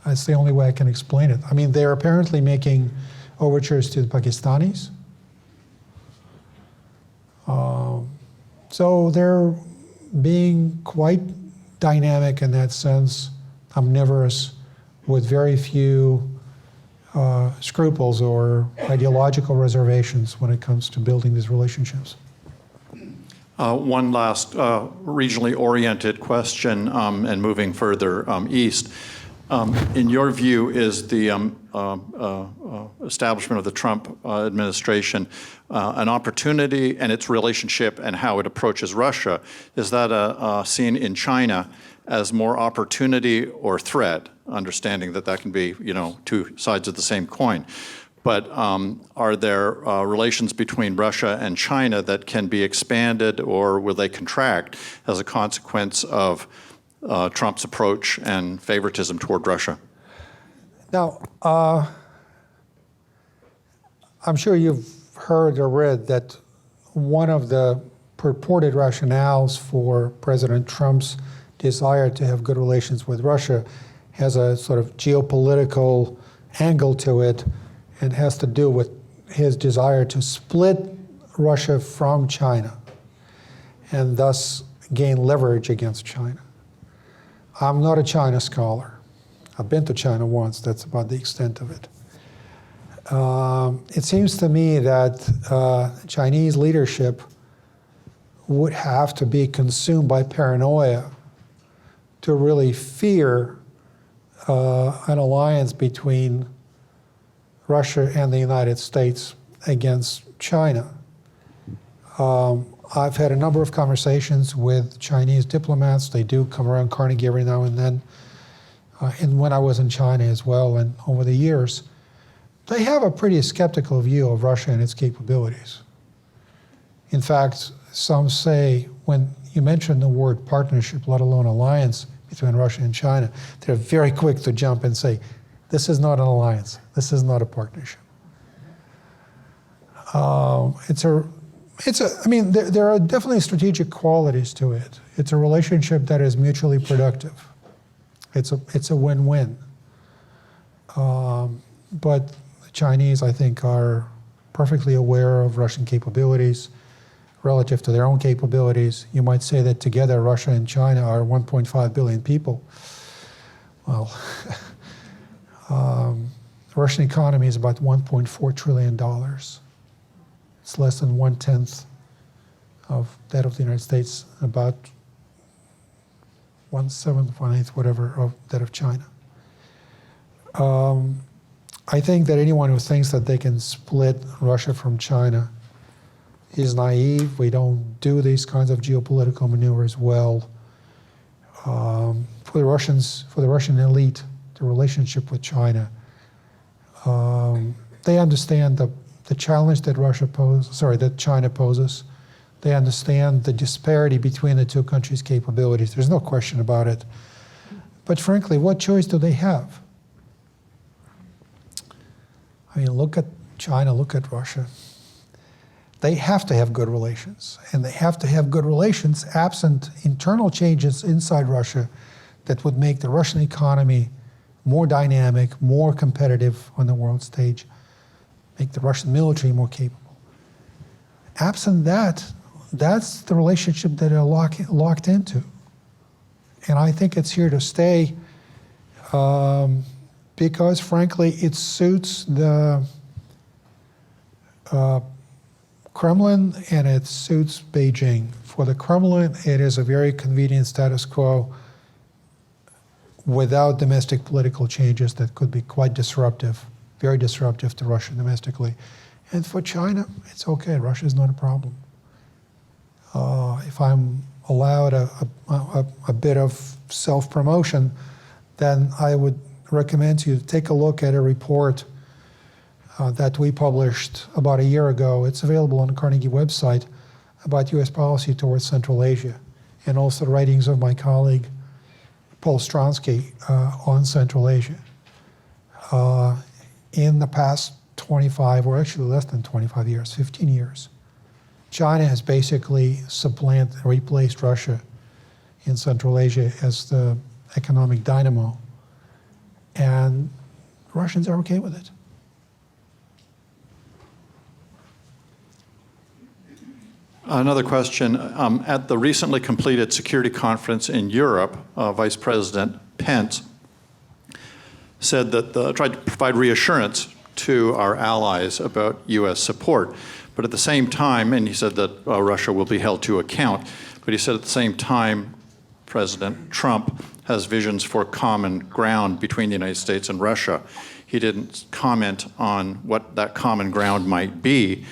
That's the only way I can explain it. I mean, they're apparently making overtures to the Pakistanis. So they're being quite dynamic in that sense, omnivorous, with very few scruples or ideological reservations when it comes to building these relationships. One last regionally oriented question, and moving further east. In your view, is the establishment of the Trump administration an opportunity, and its relationship and how it approaches Russia, is that seen in China as more opportunity or threat, understanding that that can be, two sides of the same coin? But are there relations between Russia and China that can be expanded, or will they contract as a consequence of Trump's approach and favoritism toward Russia? Now, I'm sure you've heard or read that one of the purported rationales for President Trump's desire to have good relations with Russia has a sort of geopolitical angle to it, and has to do with his desire to split Russia from China and thus gain leverage against China. I'm not a China scholar. I've been to China once. That's about the extent of it. It seems to me that Chinese leadership would have to be consumed by paranoia to really fear an alliance between Russia and the United States against China. I've had a number of conversations with Chinese diplomats. They do come around Carnegie every now and then, and when I was in China as well, and over the years, they have a pretty skeptical view of Russia and its capabilities. In fact, some say, when you mention the word partnership, let alone alliance between Russia and China, they're very quick to jump and say, This is not an alliance. This is not a partnership. There are definitely strategic qualities to it. It's a relationship that is mutually productive. It's a win-win. But the Chinese, I think, are perfectly aware of Russian capabilities relative to their own capabilities. You might say that together Russia and China are 1.5 billion people. Well, the Russian economy is about $1.4 trillion. It's less than 1/10 of that of the United States, about 1/7, 1/8, whatever, of that of China. I think that anyone who thinks that they can split Russia from China is naive. We don't do these kinds of geopolitical maneuvers well. For the Russians, for the Russian elite, the relationship with China, they understand the challenge that China poses. They understand the disparity between the two countries' capabilities. There's no question about it. But frankly, what choice do they have? I mean, look at China, look at Russia. They have to have good relations, and they have to have good relations absent internal changes inside Russia that would make the Russian economy more dynamic, more competitive on the world stage, make the Russian military more capable. Absent that, that's the relationship that they're locked into. And I think it's here to stay because, frankly, it suits the Kremlin and it suits Beijing. For the Kremlin, it is a very convenient status quo without domestic political changes that could be quite disruptive, very disruptive to Russia domestically. And for China, it's okay. Russia is not a problem. If I'm allowed a bit of self-promotion, then I would recommend you to take a look at a report that we published about a year ago. It's available on the Carnegie website about U.S. policy towards Central Asia, and also the writings of my colleague, Paul Stronsky, on Central Asia. In the past 25, or actually less than 25 years, 15 years, China has basically replaced Russia in Central Asia as the economic dynamo. And Russians are okay with it. Another question. At the recently completed security conference in Europe, Vice President Pence said that tried to provide reassurance to our allies about U.S. support. But at the same time, and he said that Russia will be held to account, but he said at the same time, President Trump has visions for common ground between the United States and Russia. He didn't comment on what that common ground might be.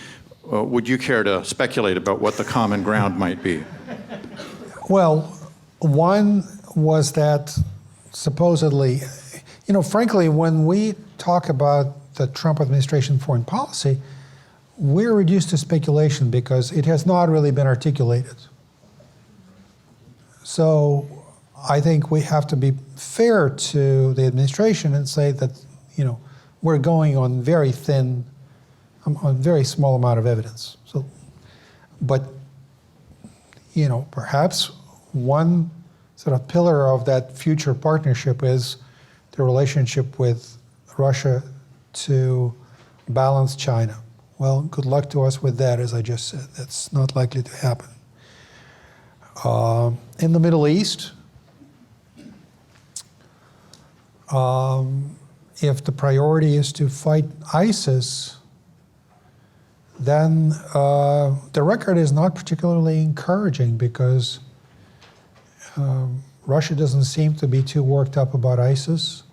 Would you care to speculate about what the common ground might be? Well, one was that supposedly, frankly, when we talk about the Trump administration foreign policy, we're reduced to speculation because it has not really been articulated. So I think we have to be fair to the administration and say that, we're going on very thin, on very small amount of evidence. So, but, perhaps one sort of pillar of that future partnership is the relationship with Russia to balance China. Well, good luck to us with that, as I just said. That's not likely to happen. In the Middle East, if the priority is to fight ISIS, then the record is not particularly encouraging because Russia doesn't seem to be too worked up about ISIS.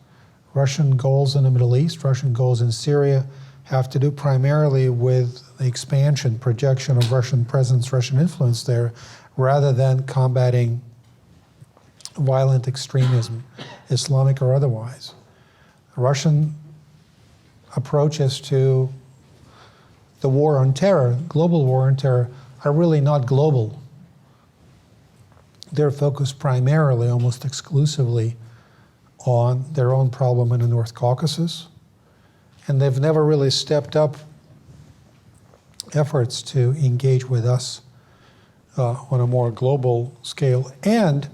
Russian goals in the Middle East, Russian goals in Syria have to do primarily with the expansion, projection of Russian presence, Russian influence there, rather than combating violent extremism, Islamic or otherwise. The Russian approaches to the war on terror, global war on terror, are really not global. They're focused primarily, almost exclusively, on their own problem in the North Caucasus, and they've never really stepped up efforts to engage with us on a more global scale. And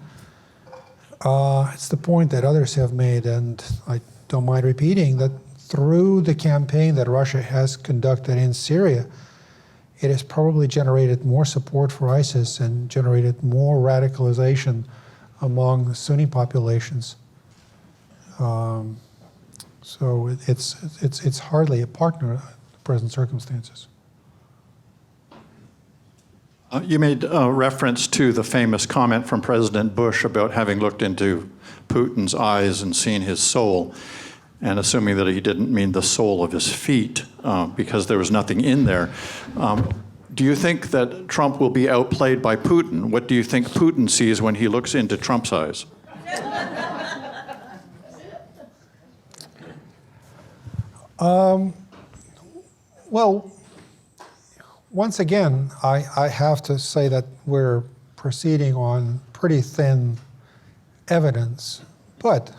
it's the point that others have made, and I don't mind repeating, that through the campaign that Russia has conducted in Syria, it has probably generated more support for ISIS and generated more radicalization among Sunni populations. So it's hardly a partner in the present circumstances. You made reference to the famous comment from President Bush about having looked into Putin's eyes and seen his soul, and assuming that he didn't mean the sole of his feet because there was nothing in there. Do you think that Trump will be outplayed by Putin? What do you think Putin sees when he looks into Trump's eyes? Well, once again, I have to say that we're proceeding on pretty thin evidence. But,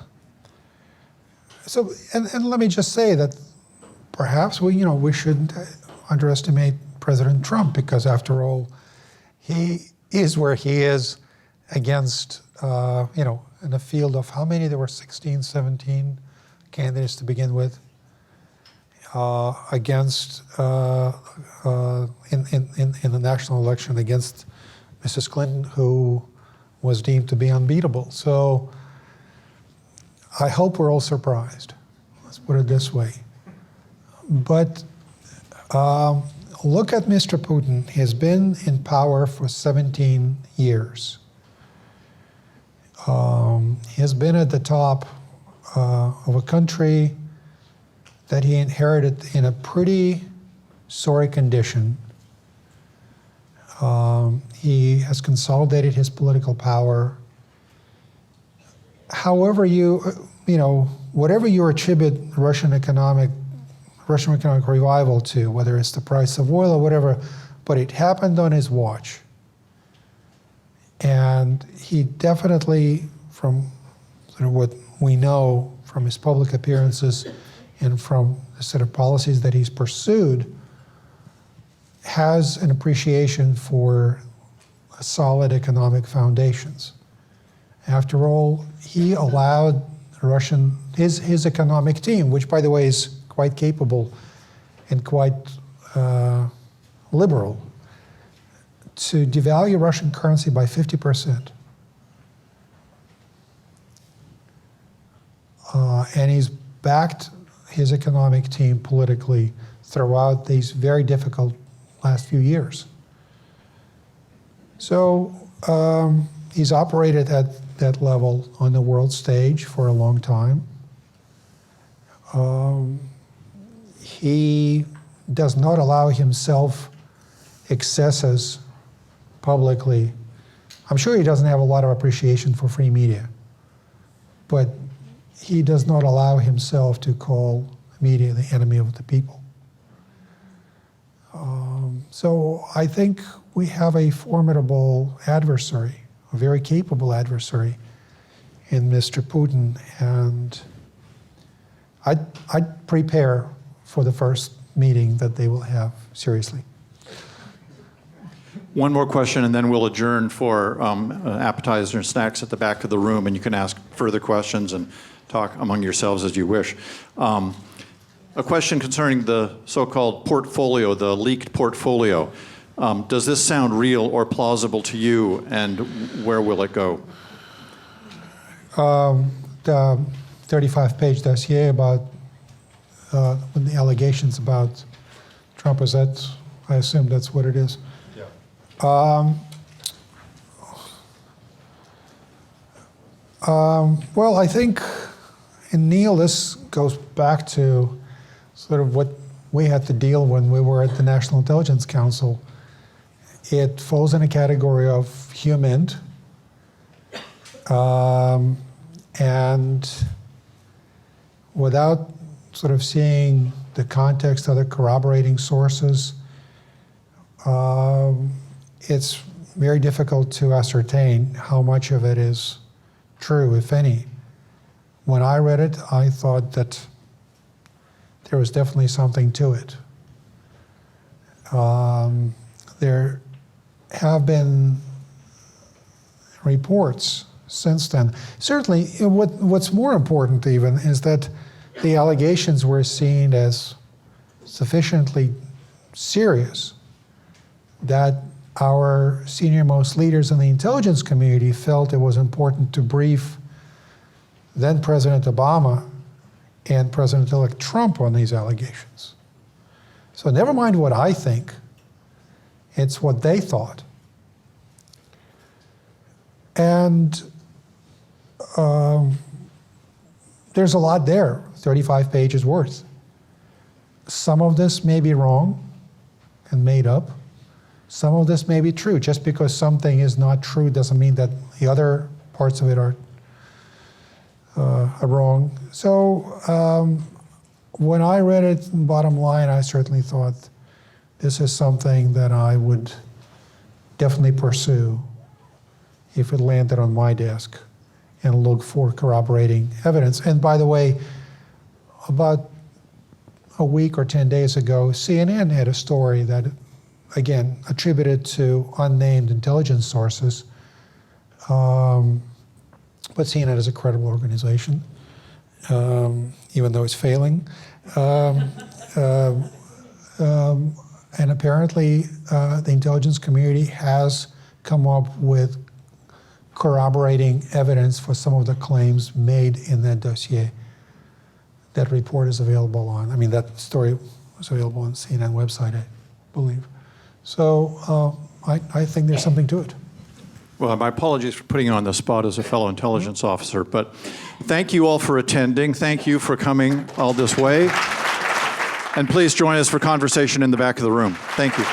and let me just say that perhaps we shouldn't underestimate President Trump, because after all, he is where he is against, in a field of how many? There were 16, 17 candidates to begin with. Against in the national election against Mrs. Clinton, who was deemed to be unbeatable. So I hope we're all surprised. Let's put it this way. But look at Mr. Putin. He has been in power for 17 years. He has been at the top of a country that he inherited in a pretty sorry condition. He has consolidated his political power. However whatever you attribute Russian economic revival to, whether it's the price of oil or whatever, but it happened on his watch. And he definitely, from sort of what we know from his public appearances and from the set of policies that he's pursued, has an appreciation for solid economic foundations. After all, he allowed his economic team, which by the way is quite capable and quite liberal, to devalue Russian currency by 50%. And he's backed his economic team politically throughout these very difficult last few years. So he's operated at that level on the world stage for a long time. He does not allow himself excesses publicly. I'm sure he doesn't have a lot of appreciation for free media, but he does not allow himself to call media the enemy of the people. So I think we have a formidable adversary, a very capable adversary in Mr. Putin, and I'd prepare for the first meeting that they will have, seriously. One more question, and then we'll adjourn for appetizers and snacks at the back of the room, and you can ask further questions and talk among yourselves as you wish. A question concerning the so-called portfolio, the leaked portfolio. Does this sound real or plausible to you, and where will it go? The 35-page dossier about the allegations about Trump, is that, I assume that's what it is? Yeah. Well, I think, and Neil, this goes back to sort of what we had to deal when we were at the National Intelligence Council. It falls in a category of human, and without sort of seeing the context, other corroborating sources, it's very difficult to ascertain how much of it is true, if any. when I read it, I thought that there was definitely something to it. There have been reports since then. Certainly, what's more important even is that the allegations were seen as sufficiently serious that our senior-most leaders in the intelligence community felt it was important to brief then President Obama and President-elect Trump on these allegations. So never mind what I think, it's what they thought. And there's a lot there, 35 pages worth. Some of this may be wrong and made up. Some of this may be true. Just because something is not true doesn't mean that the other parts of it are wrong. So when I read it, bottom line, I certainly thought this is something that I would definitely pursue if it landed on my desk and look for corroborating evidence. And by the way, about a week or 10 days ago, CNN had a story that, again, attributed to unnamed intelligence sources, but CNN is a credible organization, even though it's failing. And apparently, the intelligence community has come up with corroborating evidence for some of the claims made in that dossier. That report is available on, that story was available on the CNN website, I believe. So I think there's something to it. Well, my apologies for putting you on the spot as a fellow intelligence officer, but thank you all for attending. Thank you for coming all this way. And please join us for conversation in the back of the room. Thank you.